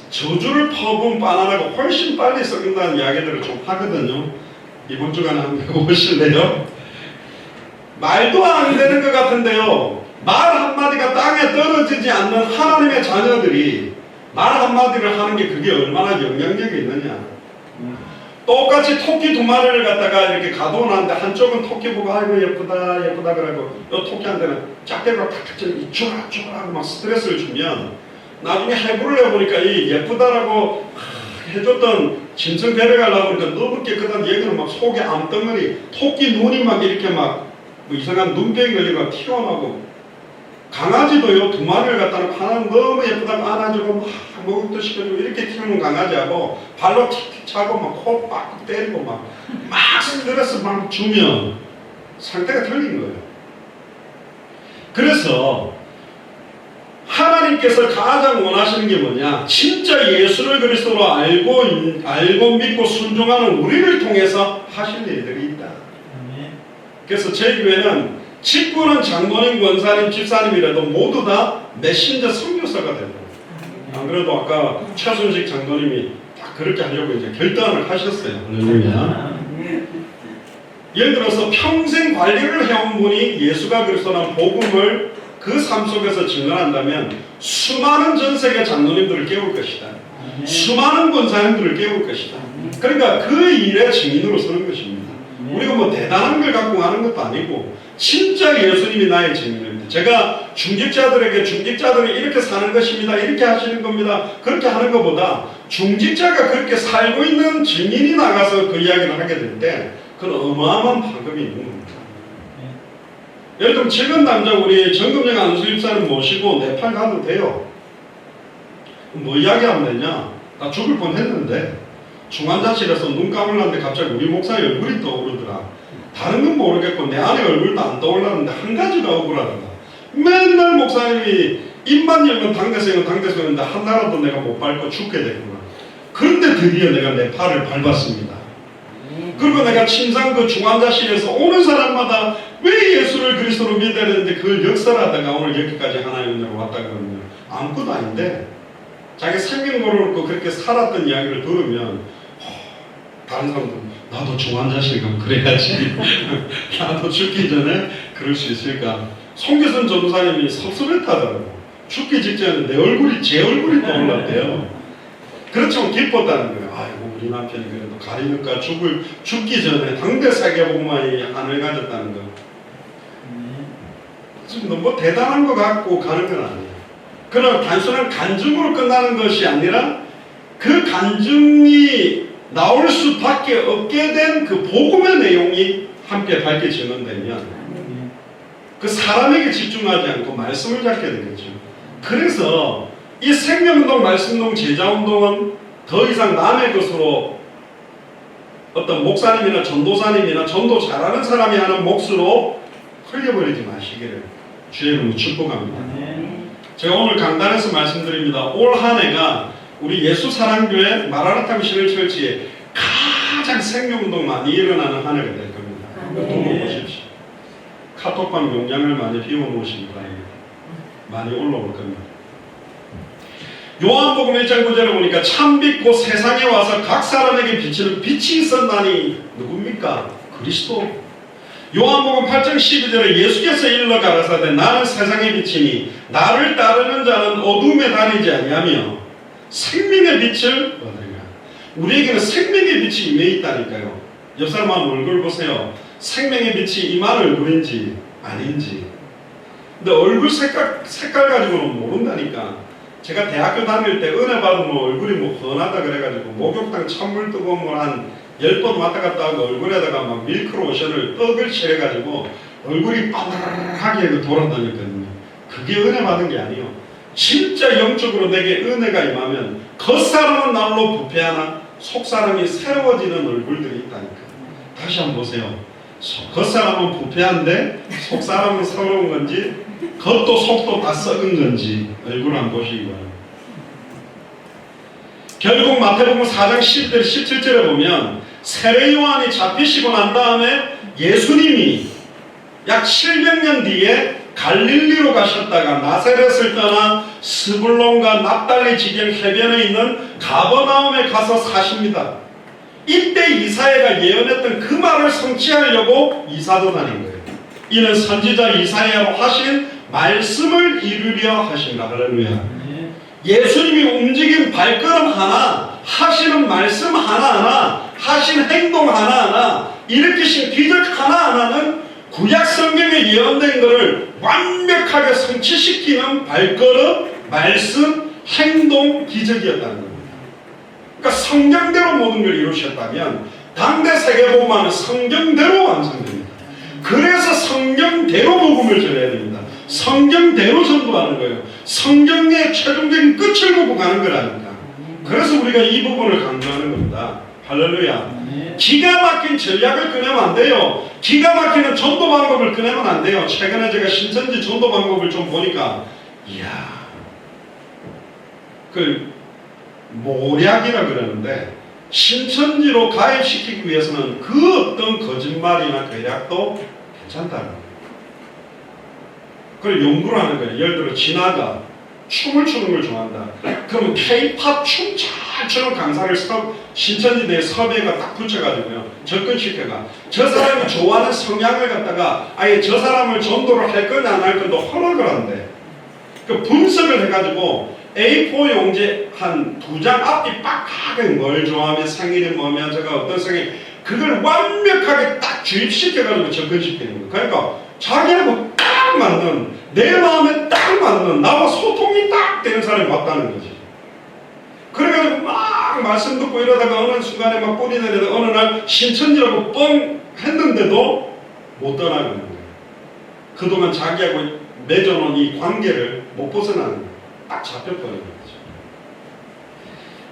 저주를 퍼부은 바나나가 훨씬 빨리 썩는다는 이야기들을 좀 하거든요. 이번 주간에 한번 해보실래요? 말도 안 되는 것 같은데요, 말 한마디가 땅에 떨어지지 않는 하나님의 자녀들이 말 한마디를 하는 게 그게 얼마나 영향력이 있느냐. 똑같이 토끼 2마리를 갖다가 이렇게 가둬놨는데 한쪽은 토끼 보고 아이고 예쁘다 그러고 요 토끼한테는 짝대기로 탁탁 이쪽으로 하고 막 스트레스를 주면 나중에 해부를 해보니까 이 예쁘다라고 해줬던 짐승 데려가려고 하니까 너무 깨끗한 얘기는 막 속에 암덩어리, 토끼 눈이 막 이렇게 막 뭐 이상한 눈병이 걸리고 튀어나오고, 강아지도요 2마리를 갖다 놓고 하나는 너무 예쁘다고 안아주고 막 목욕도 시켜주고 이렇게 키우는 강아지하고 발로 틱틱 차고 막 코 빡 때리고 막 스트레스 막 주면 상태가 틀린 거예요. 그래서 하나님께서 가장 원하시는 게 뭐냐, 진짜 예수를 그리스도로 알고 믿고 순종하는 우리를 통해서 하실 일들이 있다. 그래서 저희 교회는 직분은 장로님, 권사님, 집사님이라도 모두 다 메신저 선교사가 되고, 안 그래도 아까 최순식 장로님이 딱 그렇게 하려고 이제 결단을 하셨어요. 할렐루야. 예를 들어서 평생 관리를 해온 분이 예수가 그리스도라는 복음을 그 삶 속에서 증언한다면 수많은 전 세계 장로님들을 깨울 것이다. 수많은 권사님들을 깨울 것이다. 그러니까 그 일의 증인으로 서는 것입니다. 우리가 뭐 대단한 걸 갖고 가는 것도 아니고 진짜 예수님이 나의 증인입니다. 제가 중직자들이 이렇게 사는 것입니다, 이렇게 하시는 겁니다, 그렇게 하는 것보다 중직자가 그렇게 살고 있는 증인이 나가서 그 이야기를 하게 될 때 그건 어마어마한 파급이 있는 겁니다. 예를 들면 최근 남자 우리 정금영 안수 집사님 모시고 네팔 가도 돼요. 뭐 이야기하면 되냐, 나 죽을 뻔했는데 중환자실에서 눈 감으려는데 갑자기 우리 목사의 얼굴이 떠오르더라. 다른 건 모르겠고 내 아내 얼굴도 안 떠올랐는데 한 가지가 억울하더라. 맨날 목사님이 입만 열면 당대성인데 하나라도 내가 못 밟고 죽게 됐구나. 그런데 드디어 내가 내 팔을 밟았습니다. 그리고 내가 침상 그 중환자실에서 오는 사람마다 왜 예수를 그리스도로 믿어야 되는데 그걸 역설하다가 오늘 여기까지 하나님 은혜로 왔다 그러면 아무것도 아닌데 자기 생명 걸어놓고 그렇게 살았던 이야기를 들으면 다른 사람들은 나도 중환자실 가면 그래야지 나도 죽기 전에 그럴 수 있을까. 송기선 전도사님이 섭섭했다더라고. 죽기 직전에 제 얼굴이 떠올랐대요. 그렇지만 기뻤다는 거예요. 아이고 우리 남편이 그래도 가리니까 죽기 전에 당대 세계복음만이 안을 가졌다는 거. 지금 뭐 대단한 것 같고 가는 건 아니에요. 그러나 단순한 간증으로 끝나는 것이 아니라 그 간증이 나올 수밖에 없게 된 그 복음의 내용이 함께 밝혀지는 되면 그 사람에게 집중하지 않고 말씀을 잡게 되겠죠. 그래서 이 생명운동, 말씀운동, 제자운동은 더 이상 남의 것으로 어떤 목사님이나 전도사님이나 전도 잘하는 사람이 하는 몫으로 흘려버리지 마시기를 주의 이름으로 축복합니다. 제가 오늘 강단에서 말씀드립니다. 올 한 해가 우리 예수사랑교회 마라나타 미션을 철치에 가장 생명운동 많이 일어나는 한 해가 될 겁니다. 두고 보십시오. 카톡방 용량을 많이 비워놓으신 바입니다. 많이 올라올 겁니다. 요한복음 1장 9절에 보니까 참빛 곧 세상에 와서 각 사람에게 비치는 빛이 있었나니 누굽니까? 그리스도. 요한복음 8장 12절에 예수께서 일러 가라사대 나는 세상의 빛이니 나를 따르는 자는 어둠에 다니지 아니하며 생명의 빛을 얻으리라. 우리에게는 생명의 빛이 임해 있다니까요. 옆 사람 한번 얼굴 보세요. 생명의 빛이 임한 얼굴인지 아닌지. 근데 얼굴 색깔 가지고는 모른다니까. 제가 대학교 다닐 때 은혜 받으면 얼굴이 뭐 훤하다 그래가지고 목욕탕 찬물 뜨거운 걸 한 10번 왔다 갔다 하고 얼굴에다가 막 밀크로션을 떡을 칠해가지고 얼굴이 빠르르하게 돌아다녔거든요. 그게 은혜 받은 게 아니에요. 진짜 영적으로 내게 은혜가 임하면 겉사람은 날로 부패하나 속사람이 새로워지는 얼굴들이 있다니까. 다시 한번 보세요. 겉사람은 부패한데 속사람은 새로운 건지 겉도 속도 다 썩은 건지 얼굴 한번 보시기 바랍니다. 결국 마태복음 4장 10절 17절에 보면 세례 요한이 잡히시고 난 다음에 예수님이 약 700년 뒤에 갈릴리로 가셨다가 나사렛을 떠나 스불론과 납달리 지경 해변에 있는 가버나움에 가서 사십니다. 이때 이사야가 예언했던 그 말을 성취하려고 이사도 다닌 거예요. 이는 선지자 이사야로 하신 말씀을 이루려 하신다. 할렐루야. 예수님이 움직인 발걸음 하나, 하시는 말씀 하나하나, 하신 행동 하나하나, 일으키신 기적 하나하나는 구약 성경에 예언된 것을 완벽하게 성취시키는 발걸음, 말씀, 행동, 기적이었다는 겁니다. 그러니까 성경대로 모든 걸 이루셨다면 당대 세계복음화는 성경대로 완성됩니다. 그래서 성경대로 복음을 전해야 됩니다. 성경대로 전도하는 거예요. 성경의 최종적인 끝을 보고 가는 거라니까. 그래서 우리가 이 부분을 강조하는 겁니다. 할렐루야. 기가 막힌 전략을 꺼내면 안 돼요. 기가 막히는 전도 방법을 꺼내면 안 돼요. 최근에 제가 신천지 전도 방법을 좀 보니까 이야, 그 모략이라 그러는데 신천지로 가입시키기 위해서는 그 어떤 거짓말이나 괴략도 괜찮다는 거예요. 그걸 연구를 하는 거예요. 예를 들어 진아가 춤을 추는 걸 좋아한다. 그러면 K-팝 춤 잘 추는 강사를 신천지 내 섭외가 딱 붙여가지고요. 접근시켜가 저 사람이 좋아하는 성향을 갖다가 아예 저 사람을 전도를 할 거냐 안 할 건도 허락을 한대. 그 분석을 해가지고 A4 용지 한 2장 앞뒤 빡하게 뭘 좋아하면 생일이 뭐면 제가 어떤 생일 그걸 완벽하게 딱 주입시켜가지고 접근시키는 거예요. 그러니까 자기하고 딱 맞는 내 마음에 딱 맞는 나와 소통이 딱 되는 사람이 왔다는 거지. 그래가지고 막 말씀 듣고 이러다가 어느 순간에 막 뿌리 내리다가 어느 날 신천지라고 뻥 했는데도 못 떠나고 있는 거예요. 그동안 자기하고 맺어놓은 이 관계를 못 벗어나는 거예요. 딱 잡혀버리는 거죠.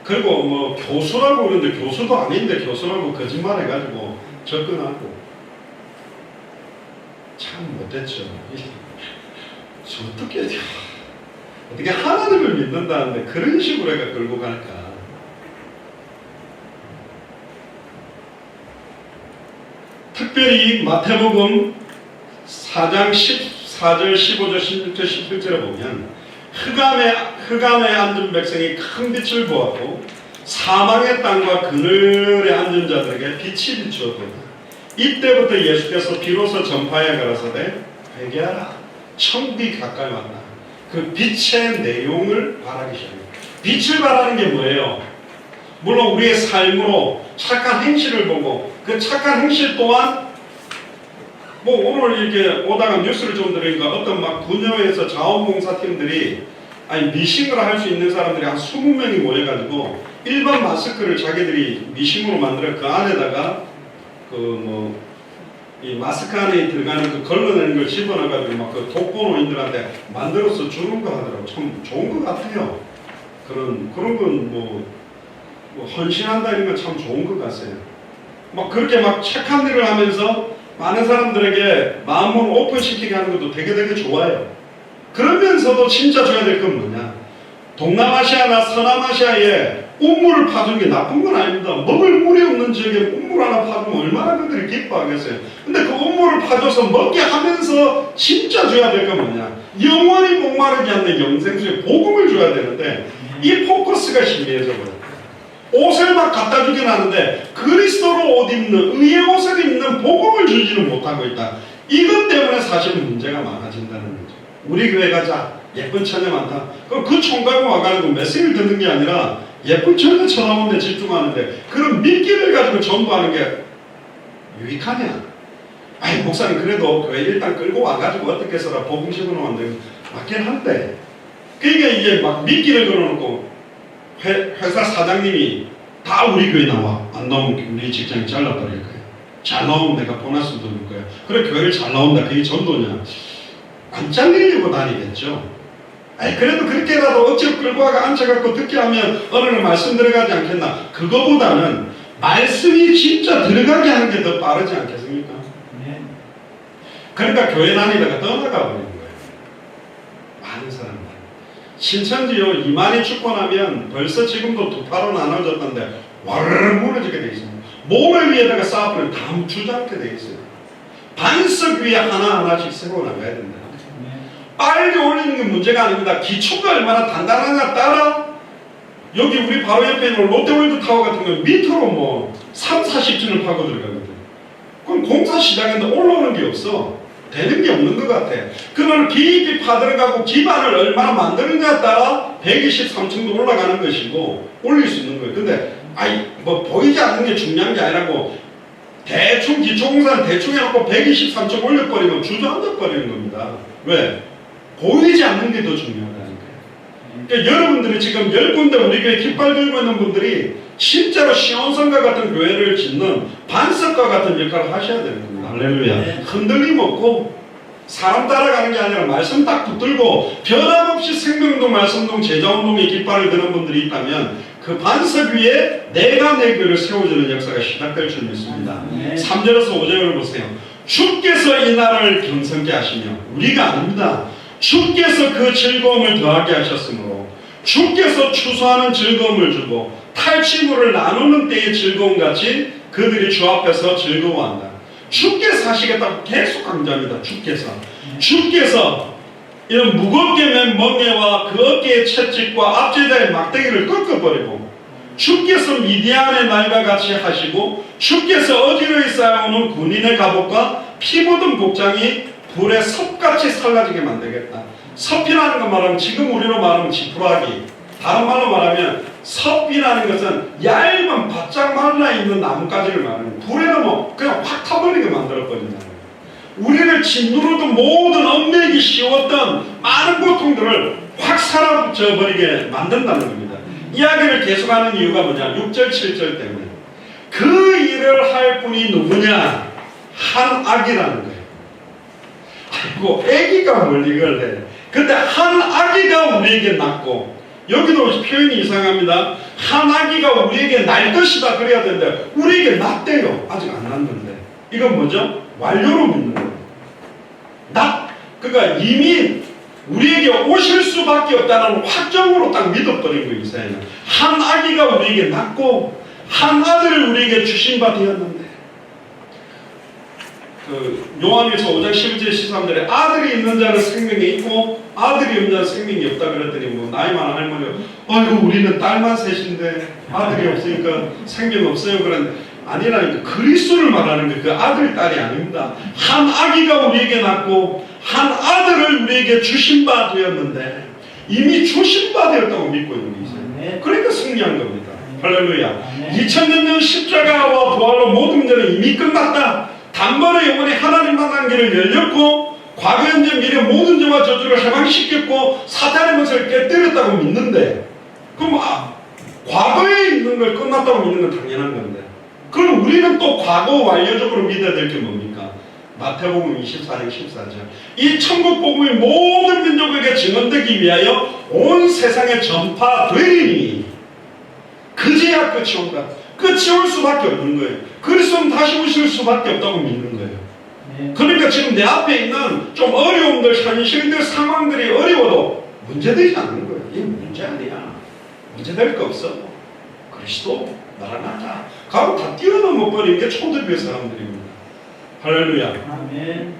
그리고 뭐 교수라고 그러는데 교수도 아닌데 교수라고 거짓말 해가지고 접근하고 참 못됐죠. 어떻게 하나님을 믿는다는데 그런 식으로 해가 끌고 갈까? 특별히 마태복음 4장 14절, 15절, 16절, 17절에 보면 흑암에 앉은 백성이 큰 빛을 보았고 사망의 땅과 그늘에 앉은 자들에게 빛이 비추었도다. 이때부터 예수께서 비로소 전파에 가라사대 회개하라. 천국이 가까이 왔다. 그 빛의 내용을 바라기 시작해요. 빛을 바라는 게 뭐예요? 물론 우리의 삶으로 착한 행실을 보고 그 착한 행실 또한 뭐 오늘 이렇게 오다가 뉴스를 좀 들으니까 어떤 막 분야에서 자원봉사팀들이 아니 미싱을 할 수 있는 사람들이 한 20명이 모여가지고 일반 마스크를 자기들이 미싱으로 만들어 그 안에다가 이 마스크 안에 들어가는 그 걸러내는 걸 집어넣어가지고 막 그 독거노인들한테 만들어서 주는 거 하더라고. 참 좋은 것 같아요. 그런 건 뭐 헌신한다 이런 건 참 좋은 것 같아요. 막 그렇게 막 착한 일을 하면서 많은 사람들에게 마음을 오픈시키게 하는 것도 되게 좋아요. 그러면서도 진짜 줘야 될 건 뭐냐? 동남아시아나 서남아시아에 운물을 파주는 게 나쁜 건 아닙니다. 먹을 물이 없는 지역에 운물 하나 파주면 얼마나 그들이 기뻐하겠어요. 근데 그 운물을 파줘서 먹게 하면서 진짜 줘야 될 건 뭐냐? 영원히 목마르지 않는 영생수의 복음을 줘야 되는데 이 포커스가 희미해져 버려요. 옷을 막 갖다 주긴 하는데 그리스도로 옷 입는 의의 옷을 입는 복음을 주지는 못하고 있다. 이것 때문에 사실은 문제가 많아진다는 거죠. 우리 교회 가자. 예쁜 처녀 많다. 그럼 그 총각이 와가지고 메시지를 듣는 게 아니라 예쁜 처녀 쳐다보는 데 집중하는데 그런 미끼를 가지고 전부하는 게 유익하냐? 아니 목사님 그래도 교회 일단 끌고 와가지고 어떻게 해서라 복음 집어넣으면 맞긴 한데 그러니까 이게 막 미끼를 걸어놓고 회사 사장님이 다 우리 교회 나와. 안 나오면 우리 직장이 잘라버릴 거예요. 잘 나오면 내가 보너스 줄 거예요. 그래 교회를 잘 나온다. 그게 전도냐? 안 잘리려고 다니겠죠. 아니 그래도 그렇게라도 억지로 끌고 와가 앉혀갖고 듣게 하면 어느 날 말씀 들어가지 않겠나. 그거보다는 말씀이 진짜 들어가게 하는 게 더 빠르지 않겠습니까? 네. 그러니까 교회 다니다가 떠나가 버리는 거예요. 많은 사람들. 신천지요 2만이 축원하면 벌써 지금도 두 파로 나눠졌던데 와르르 무너지게 돼 있습니다. 모래 위에다가 쌓아버리면 다 주저앉게 돼 있어요. 반석 위에 하나하나씩 세워 나가야 된다. 빨리 올리는 게 문제가 아닙니다. 기초가 얼마나 단단하냐 따라 여기 우리 바로 옆에 있는 롯데월드 타워 같은 거 밑으로 뭐 3, 40층을 파고 들어가거든. 그럼 공사 시작했는데 올라오는 게 없어. 되는 게 없는 것 같아. 그걸 깊이 파들어가고 기반을 얼마나 만드느냐에 따라 123층도 올라가는 것이고 올릴 수 있는 거예요. 근데 뭐 보이지 않는 게 중요한 게 아니라고 대충 기초공사는 대충 해놓고 123층 올려버리면 주저앉아 버리는 겁니다. 왜? 보이지 않는 게 더 중요하다니까요. 그러니까 여러분들이 지금 10군데 우리 교회 깃발 들고 있는 분들이 실제로 시온성과 같은 교회를 짓는 반석과 같은 역할을 하셔야 되는 겁니다. 할렐루야. 흔들림 없고 사람 따라가는 게 아니라 말씀 딱 붙들고 변함없이 생명운동, 말씀운동, 제자운동의 깃발을 드는 분들이 있다면 그 반석 위에 내가 내 교회를 세워주는 역사가 시작될 줄 믿습니다. 3절에서 5절을 보세요. 주께서 이 나라를 경성케 하시며 우리가 아닙니다. 주께서 그 즐거움을 더하게 하셨으므로 주께서 추수하는 즐거움을 주고 탈취물을 나누는 때의 즐거움같이 그들이 주 앞에서 즐거워한다. 주께서 하시겠다고 계속 강조합니다. 주께서 이런 무겁게 맨 멍에와 그 어깨의 채찍과 앞제자의 막대기를 꺾어버리고 주께서 미디안의 날과 같이 하시고 주께서 어지러이 쌓아오는 군인의 갑옷과 피 묻은 복장이 불에 섭같이 살라지게 만들겠다. 섭이라는 거 말하면 지금 우리로 말하면 지푸라기, 다른 말로 말하면 섭이라는 것은 얇은 바짝 말라있는 나뭇가지를 말하는 불에는 뭐 그냥 확 타버리게 만들어버린다는 거예요. 우리를 짓누르던 모든 얽매이기 쉬웠던 많은 고통들을 확 사라져버리게 만든다는 겁니다. 이야기를 계속하는 이유가 뭐냐? 6절 7절 때문에 그 일을 할 분이 누구냐? 한 아기라는 거예요. 아이고 아기가 뭘 이걸 해. 근데 한 아기가 우리에게 낳고 여기도 표현이 이상합니다. 한 아기가 우리에게 날 것이다 그래야 되는데 우리에게 낳대요. 아직 안 낳는데 이건 뭐죠? 완료로 믿는 거예요. 그러니까 이미 우리에게 오실 수밖에 없다는 확정으로 딱 믿어버린 거예요. 이사야는 한 아기가 우리에게 낳고 한 아들을 우리에게 주신 바 되었는데 요한일서 5장 11절 13절에 아들이 있는 자는 생명이 있고 아들이 없는 자는 생명이 없다 그랬더니 뭐 나이 많은 할머니가 아이고 우리는 딸만 셋인데 아들이 없으니까 생명 없어요 그랬는데 아니라니까. 그리스도를 말하는 게 그 아들 딸이 아닙니다. 한 아기가 우리에게 낳고 한 아들을 우리에게 주신 바 되었는데 이미 주신 바 되었다고 믿고 있는 게 있어요. 그러니까 승리한 겁니다. 할렐루야. 2000년 전 십자가와 부활로 모든 문제는 이미 끝났다. 단번에 영원히 하나님 만난 길을 열렸고 과거 현재 미래 모든 죄와 저주를 해방시켰고 사탄의 것을 깨뜨렸다고 믿는데 그럼 과거에 있는 걸 끝났다고 믿는 건 당연한 건데 그럼 우리는 또 과거 완료적으로 믿어야 될 게 뭡니까? 마태복음 24장 14절 이 천국 복음이 모든 민족에게 증언되기 위하여 온 세상에 전파되리니 그제야 끝이 온다. 끝이 올 수밖에 없는 거예요. 그리스도는 다시 오실 수밖에 없다고 믿는 거예요. 그러니까 지금 내 앞에 있는 좀 어려움들, 현실들, 상황들이 어려워도 문제되지 않는 거예요. 이게 문제 아니야. 문제될 거 없어. 그리스도 나라나자. 가고 다 뛰어넘어 버리는 게 초대교회 사람들입니다. 할렐루야. 아멘.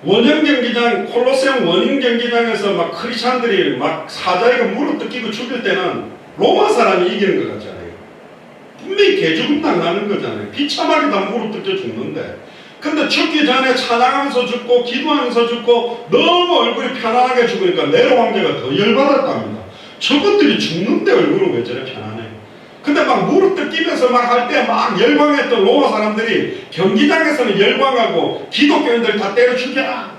원형 경기장, 콜로세움 원형 경기장에서 막 크리스찬들이 막 사자에게 무릎 뜯기고 죽일 때는 로마 사람이 이기는 것 같잖아요. 분명히 개죽음 당하는 거잖아요. 비참하게 다 무릎 뜯겨 죽는데. 근데 죽기 전에 찬양하면서 죽고 기도하면서 죽고 너무 얼굴이 편안하게 죽으니까 네로 황제가 더 열받았답니다. 저것들이 죽는데 얼굴은 왜 저래 편안해? 근데 막 무릎 뜯기면서 막 할 때 막 열광했던 로마 사람들이 경기장에서는 열광하고 기독교인들 다 때려 죽여라.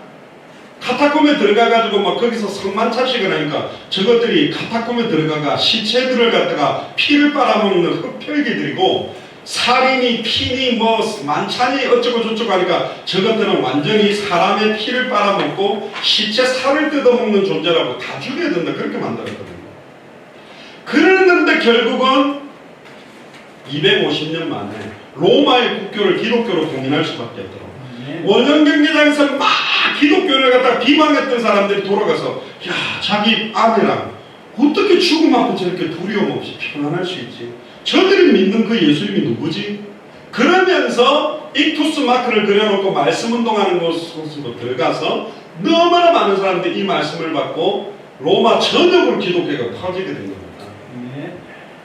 카타콤에 들어가가지고 막 거기서 성만찬식을 하니까 저것들이 카타콤에 들어가가 시체들을 갖다가 피를 빨아먹는 흡혈귀들이고 살인이 피니 뭐 만찬이 어쩌고 저쩌고 하니까 저것들은 완전히 사람의 피를 빨아먹고 시체 살을 뜯어먹는 존재라고 다 죽여야 된다 그렇게 만들었거든요. 그랬는데 결국은 250년 만에 로마의 국교를 기독교로 공인할 수밖에 없더라고요. 원형 경기장에서 막 기독교를 갖다가 비방했던 사람들이 돌아가서 야 자기 아내랑 어떻게 죽음 앞에 저렇게 두려움 없이 평안할 수 있지? 저들이 믿는 그 예수님이 누구지? 그러면서 익투스 마크를 그려놓고 말씀 운동하는 곳으로 들어가서 너무나 많은 사람들이 이 말씀을 받고 로마 전역으로 기독교가 퍼지게 된 겁니다.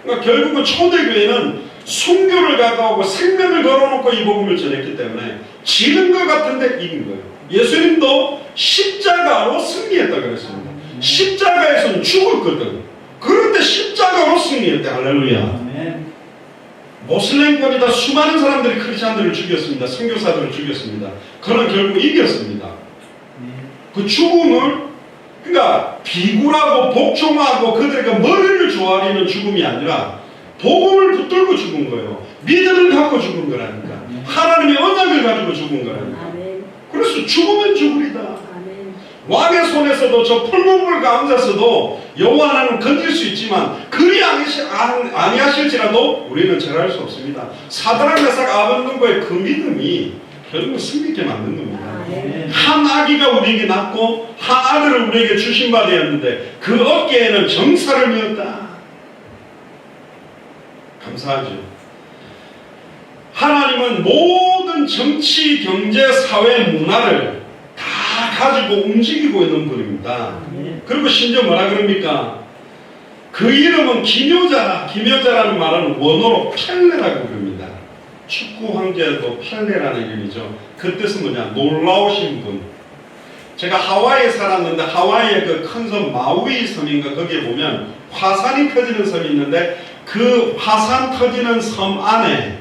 그러니까 결국은 초대교회는 순교를 가져오고 생명을 걸어놓고 이 복음을 전했기 때문에 지는 것 같은데 이긴 거예요. 예수님도 십자가로 승리했다 그랬습니다. 십자가에서는 죽었거든. 그런데 십자가로 승리했대. 할렐루야. 모슬렘권이다 수많은 사람들이 크리스찬들을 죽였습니다. 선교사들을 죽였습니다. 그러나 결국 이겼습니다. 그 죽음을 그러니까 비굴하고 복종하고 그들에게 머리를 조아리는 죽음이 아니라 복음을 붙들고 죽은 거예요. 믿음을 갖고 죽은 거라니까. 하나님의 언약을 가지고 죽은 거라니까. 그래서 죽으면 죽으리다. 왕의 손에서도 저 풀무불 가운데서도 여호와 하나님은 건질 수 있지만 그리 아니하실지라도 우리는 절할 수 없습니다. 사드락 메삭 아벳느고의 그 믿음이 결국은 승리케 만든 겁니다. 한 아기가 우리에게 낳고 한 아들을 우리에게 주신 바 되었는데 그 어깨에는 정사를 메었다. 감사하죠. 하나님은 모든 정치, 경제, 사회, 문화를 다 가지고 움직이고 있는 분입니다. 그리고 심지어 뭐라 그럽니까? 그 이름은 기묘자라. 기묘자라는 말은 원어로 펠레라고 그럽니다. 축구 황제도 펠레라는 이름이죠. 그 뜻은 뭐냐? 놀라우신 분. 제가 하와이에 살았는데 하와이의 그 큰 섬 마우이 섬인가 거기에 보면 화산이 터지는 섬이 있는데 그 화산 터지는 섬 안에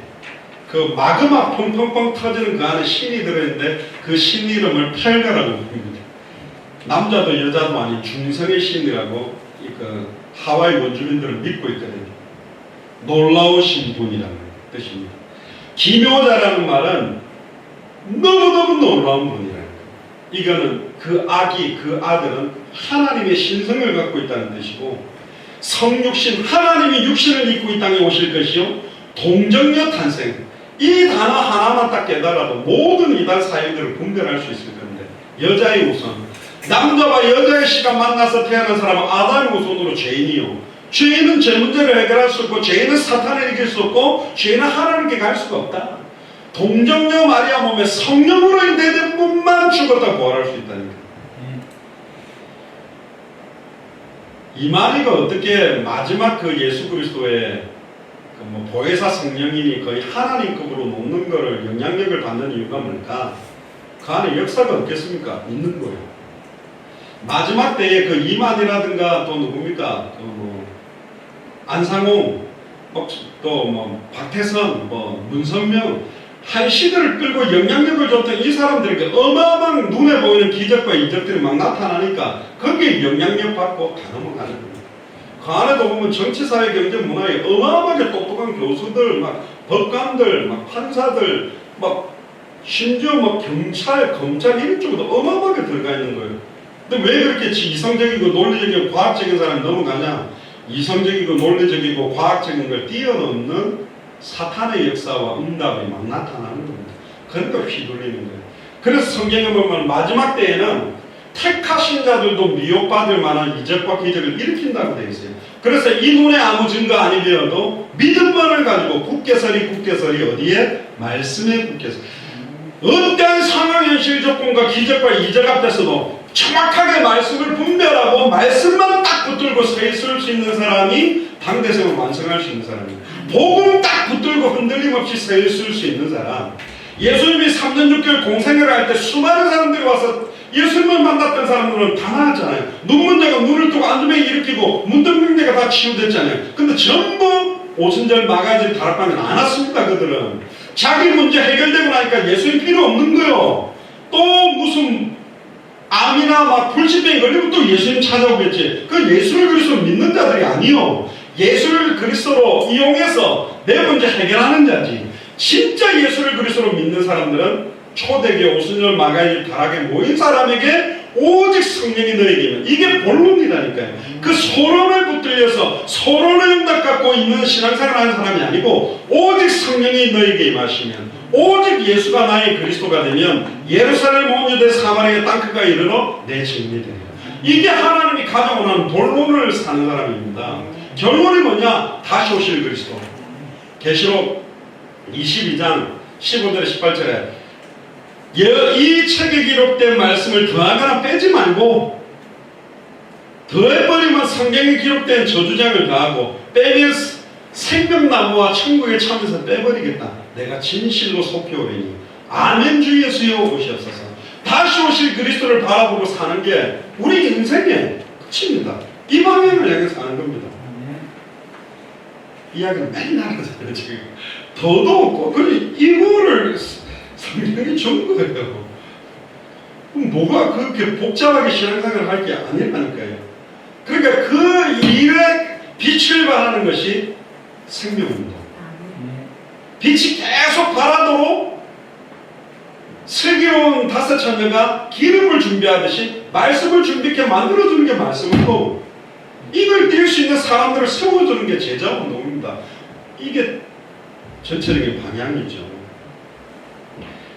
그 마그마 펑펑펑 터지는 그 안에 신이 들어있는데 그 신 이름을 펠레라고 부릅니다. 남자도 여자도 아닌 중성의 신이라고 그 하와이 원주민들은 믿고 있거든요. 놀라우신 분이라는 뜻입니다. 기묘자라는 말은 너무너무 놀라운 분이라는 거예요. 이거는 그 아기, 그 아들은 하나님의 신성을 갖고 있다는 뜻이고 성육신, 하나님이 육신을 입고 이 땅에 오실 것이요 동정녀 탄생. 이 단어 하나만 딱 깨달아도 모든 이단 사역들을 분별할 수 있을 건데 여자의 우선, 남자와 여자의 씨가 만나서 태어난 사람은 아담의 우선으로 죄인이요. 죄인은 죄 문제를 해결할 수 없고 죄인은 사탄을 이길 수 없고 죄인은 하나님께 갈 수가 없다. 동정녀 마리아 몸에 성령으로 인되는 분만 죽었다 부활할 수 있다니까. 이 마리가 어떻게 마지막 그 예수 그리스도의 뭐 보혜사 성령인이 거의 하나님급으로 높는 거를 영향력을 받는 이유가 뭘까? 그 안에 역사가 없겠습니까? 있는 거예요. 마지막 때에 그 이만희라든가 또 누굽니까? 안상홍, 또 박태선, 문선명 한 시대를 끌고 영향력을 줬던 이 사람들에게 어마어마한 눈에 보이는 기적과 이적들이 막 나타나니까 거기에 영향력 받고 다 넘어가는 겁니다. 그 안에도 보면 정치, 사회, 경제, 문화에 어마어마하게 똑똑한 교수들, 막 법관들, 막 판사들, 막 심지어 경찰, 검찰 이런 쪽으로 어마어마하게 들어가 있는 거예요. 근데 왜 그렇게 이성적이고 논리적이고 과학적인 사람이 넘어가냐? 이성적이고 논리적이고 과학적인 걸 뛰어넘는 사탄의 역사와 응답이 막 나타나는 겁니다. 그러니까 휘둘리는 거예요. 그래서 성경에 보면 마지막 때에는 택하신 자들도 미혹받을 만한 이적과 기적을 일으킨다고 되어 있어요. 그래서 이 눈에 아무 증거 아니 되어도 믿음만을 가지고 굳게 서리 어디에? 말씀에 굳게 서리. 어떤 상황, 현실, 조건과 기적과 이적 앞에서도 정확하게 말씀을 분별하고 말씀만 딱 붙들고 서 있을 수 있는 사람이 당대생을 완성할 수 있는 사람이에요. 복음 딱 붙들고 흔들림 없이 서 있을 수 있는 사람. 예수님이 3년 6개월 공생애를 할 때 수많은 사람들이 와서 예수님을 만났던 사람들은 다 나았잖아요. 눈먼 자가 눈을 뜨고 안두맹이 일으키고 문둥병자가 다 치유됐잖아요. 근데 전부 오순절 마가지 다락방에 안 왔습니다. 그들은 자기 문제 해결되고 나니까 예수님 필요 없는 거예요. 또 무슨 암이나 불치병이 걸리면 또 예수님 찾아오겠지. 그 예수를 그리스도로 믿는 자들이 아니요. 예수를 그리스도로 이용해서 내 문제 해결하는 자지. 진짜 예수를 그리스도로 믿는 사람들은 초대교회 오순절 마가의 다락에 모인 사람에게 오직 성령이 너에게 임하면 이게 본론이라니까요. 그 소론을 붙들려서 소론의 응답 갖고 있는 신앙생활을 하는 사람이 아니고 오직 성령이 너에게 임하시면 오직 예수가 나의 그리스도가 되면 예루살렘 온 유대 사마리아 땅끝까지 이르러 내 증인이 되리라. 이게 하나님이 가져오는 본론을 사는 사람입니다. 결론이 뭐냐? 다시 오실 그리스도. 계시록 22장 15절에 18절에 이 책에 기록된 말씀을 더하거나 빼지 말고 더해버리면 성경에 기록된 저주장을 더하고 빼면 생명나무와 천국에 참여해서 빼버리겠다. 내가 진실로 속해오리니 아멘 주 예수여 오시옵소서. 다시 오실 그리스도를 바라보고 사는 게 우리 인생의 끝입니다. 이 방향을 향해 사는 겁니다. 이야기를 맨날 하잖아요. 지금 더도 없고 그럼 이거를 성경이 준 거예요. 그럼 뭐가 그렇게 복잡하게 신앙생활을 할 게 아니라니까요. 그러니까 그 일에 빛을 발하는 것이 생명운동. 빛이 계속 발하도록 슬기로운 다섯 처녀가 기름을 준비하듯이 말씀을 준비케 만들어주는 게 말씀이고 이걸 뛸 수 있는 사람들을 세워주는 게 제자운동입니다. 이게 전체적인 방향이죠.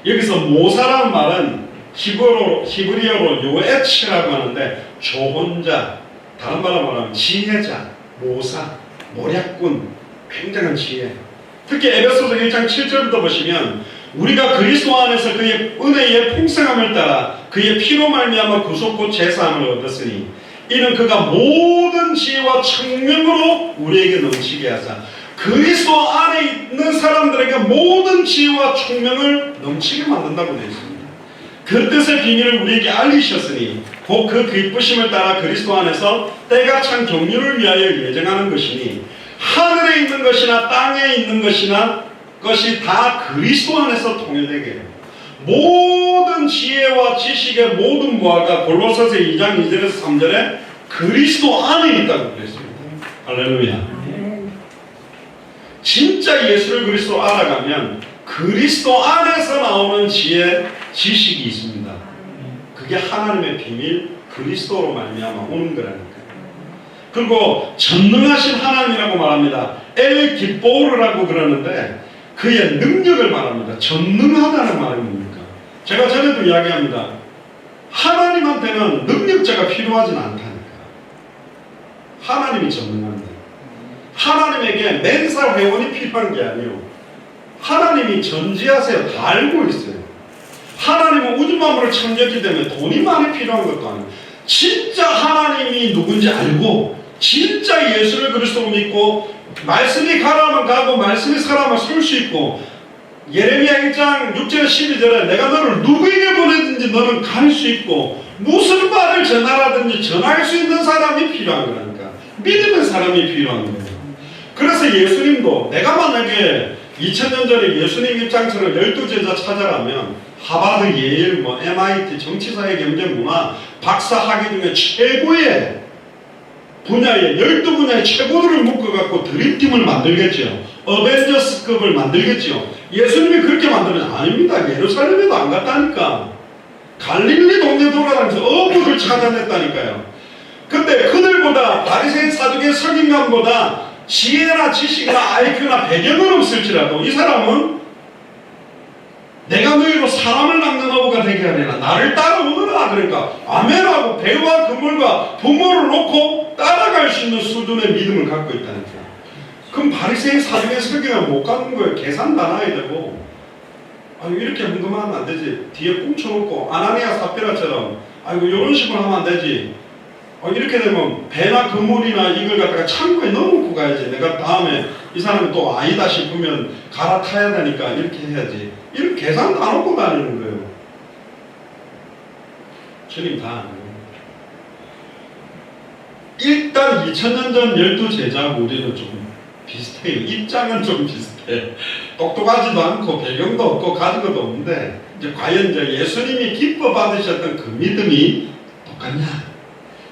여기서 모사라는 말은 히브리어로 요에치라고 하는데 조언자, 다른 말로 말하면 지혜자, 모사, 모략꾼, 굉장한 지혜. 특히 에베소서 1장 7절부터 보시면 우리가 그리스도 안에서 그의 은혜의 풍성함을 따라 그의 피로 말미암아 구속 곧 제사함을 얻었으니 이는 그가 모든 지혜와 청명으로 우리에게 넘치게 하사 그리스도 안에 있는 사람들에게 모든 지혜와 총명을 넘치게 만든다고 되어 있습니다. 그 뜻의 비밀을 우리에게 알리셨으니 곧 그 기쁘심을 따라 그리스도 안에서 때가 찬 경륜을 위하여 예정하는 것이니 하늘에 있는 것이나 땅에 있는 것이 다 그리스도 안에서 통일되게 해요. 모든 지혜와 지식의 모든 무화가 골로새서 2장 2절에서 3절에 그리스도 안에 있다고 그랬습니다. 할렐루야. 진짜 예수를 그리스도로 알아가면 그리스도 안에서 나오는 지혜, 지식이 있습니다. 그게 하나님의 비밀, 그리스도로 말미암아 오는 거라니까요. 그리고 전능하신 하나님이라고 말합니다. 엘 기보르라고 그러는데 그의 능력을 말합니다. 전능하다는 말이 뭡니까? 제가 전에도 이야기합니다. 하나님한테는 능력자가 필요하진 않다니까. 하나님이 전능한데 하나님에게 맨사 회원이 필요한 게 아니에요. 하나님이 전지하세요. 다 알고 있어요. 하나님은 우주 만물을 창조했기 때문에 돈이 많이 필요한 것도 아니에요. 진짜 하나님이 누군지 알고 진짜 예수를 그리스도로 믿고 말씀이 가라면 가고 말씀이 서라면 설 수 있고 예레미야 1장 6절 12절에 내가 너를 누구에게 보내든지 너는 갈 수 있고 무슨 말을 전하라든지 전할 수 있는 사람이 필요한 거라니까. 믿음의 사람이 필요한 거예요. 그래서 예수님도 내가 만약에 2000년 전에 예수님 입장처럼 12제자 찾아가면 하버드, 예일, MIT, 정치사회, 경제, 문화 박사 학위 중에 최고의 분야에 12분야의 최고들을 묶어갖고 드림팀을 만들겠죠. 어벤져스급을 만들겠죠. 예수님이 그렇게 만들면 아닙니다. 예루살렘에도 안 갔다니까. 갈릴리 동네 돌아다니면서 어부를 찾아냈다니까요. 근데 그들보다 바리새인 사두개 석인감보다 지혜나 지식이나 IQ나 배경은 없을지라도 이 사람은 내가 너희로 사람을 낚는 어부가 되게 하리라. 나를 따라오너라. 그러니까 아멘하고 배와 그물과 부모를 놓고 따라갈 수 있는 수준의 믿음을 갖고 있다니까. 그럼 바리새인 사두개 석인감 못 가는 거예요. 계산 다 나야 되고. 아유 이렇게 흥금하면 안 되지. 뒤에 꽁쳐놓고 아나니아 삽비라처럼 아이고 이런 식으로 하면 안 되지. 이렇게 되면 배나 그물이나 이걸 갖다가 창고에 넣어놓고 가야지. 내가 다음에 이 사람이 또 아니다 싶으면 갈아타야 되니까 이렇게 해야지. 이런 계산 다 놓고 다니는 거예요. 주님 다 아는 거예요. 일단 2000년 전 12제자하고 우리는 좀 비슷해요. 입장은 좀 비슷해. 똑똑하지도 않고 배경도 없고 가진 것도 없는데 이제 과연 이제 예수님이 기뻐 받으셨던 그 믿음이 똑같냐?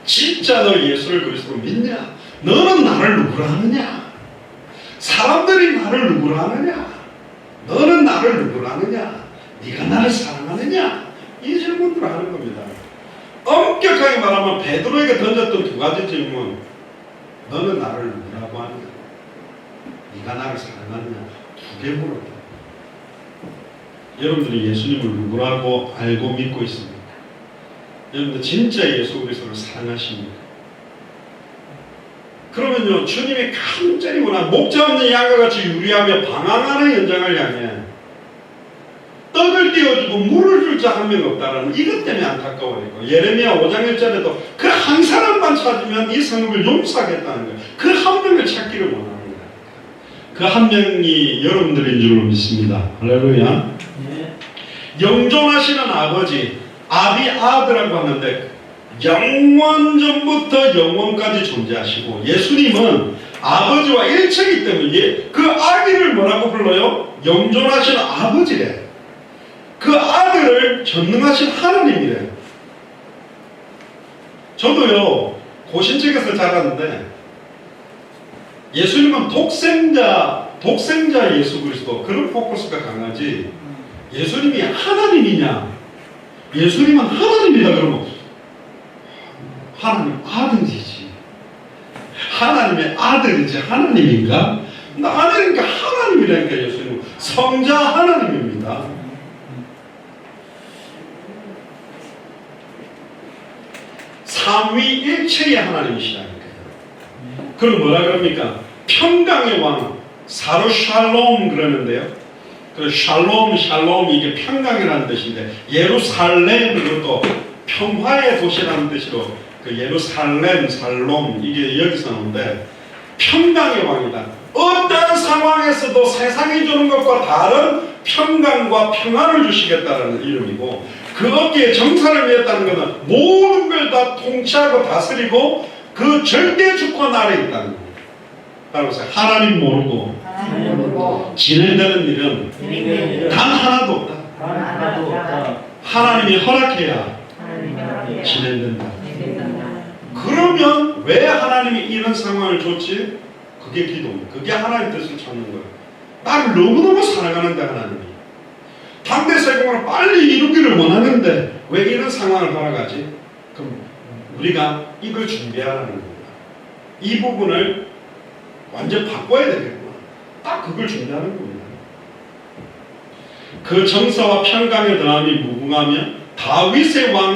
진짜 너 예수를 그리스도로 믿냐? 너는 나를 누구라 하느냐? 사람들이 나를 누구라 하느냐? 너는 나를 누구라 하느냐? 네가 나를 사랑하느냐? 이 질문들을 하는 겁니다. 엄격하게 말하면 베드로에게 던졌던 두 가지 질문. 너는 나를 누구라고 하느냐? 네가 나를 사랑하느냐? 두 개 물었다. 여러분들이 예수님을 누구라고 알고 믿고 있습니다. 여러분들 진짜 예수 그리스도를 사랑하십니까? 그러면요 주님이 간절히구나 목자 없는 양과 같이 유리하며 방황하는 현장을 향해 떡을 띄워주고 물을 줄 자 한 명 없다라는 이것 때문에 안타까워요. 예레미야 5장 1절에도 그 한 사람만 찾으면 이 성읍을 용서하겠다는 거예요. 그 한 명을 찾기를 원합니다. 그 한 명이 여러분들인 줄로 믿습니다. 할렐루야. 영존하시는 아버지 아비 아드라고 하는데 영원전부터 영원까지 존재하시고 예수님은 아버지와 일체이기 때문에 그 아기를 뭐라고 불러요? 영존하시는 아버지래. 그 아들을 전능하신 하나님이래. 저도요 고신책에서 자랐는데 예수님은 독생자 예수 그리스도 그런 포커스가 강하지 예수님이 하나님이냐 예수님은 하나님이다 그러면 하나님 아들이지 하나님의 아들이지 하나님인가? 아들이니까 하나님이라니까 예수님은 성자 하나님입니다. 삼위일체의 하나님이시라니까요. 그럼 뭐라 그럽니까? 평강의 왕 사르 샬롬 그러는데요. 그 샬롬 이게 평강이라는 뜻인데 예루살렘 이것도 평화의 도시라는 뜻으로 그 예루살렘 살롬 이게 여기서 나오는데 평강의 왕이다. 어떠한 상황에서도 세상이 주는 것과 다른 평강과 평안을 주시겠다라는 이름이고 그 어깨에 정사를 위했다는 것은 모든 걸 다 통치하고 다스리고 그 절대 주권 아래 있다는 겁니다. 따라서 하나님 모르고 진행되는 일은 단 하나도 없다. 하나님이 허락해야 진행된다. 그러면 왜 하나님이 이런 상황을 줬지? 그게 기도입니다. 그게 하나님 뜻을 찾는 거예요. 나를 너무너무 사랑하는데 하나님이 당대 세공을 빨리 이루기를 원하는데 왜 이런 상황을 허락하지? 그럼 우리가 이걸 준비하라는 겁니다. 이 부분을 완전 바꿔야 되겠구나. 딱 그걸 준비하는 겁니다. 그 정사와 평강의 더함이 무궁하며 다윗의 왕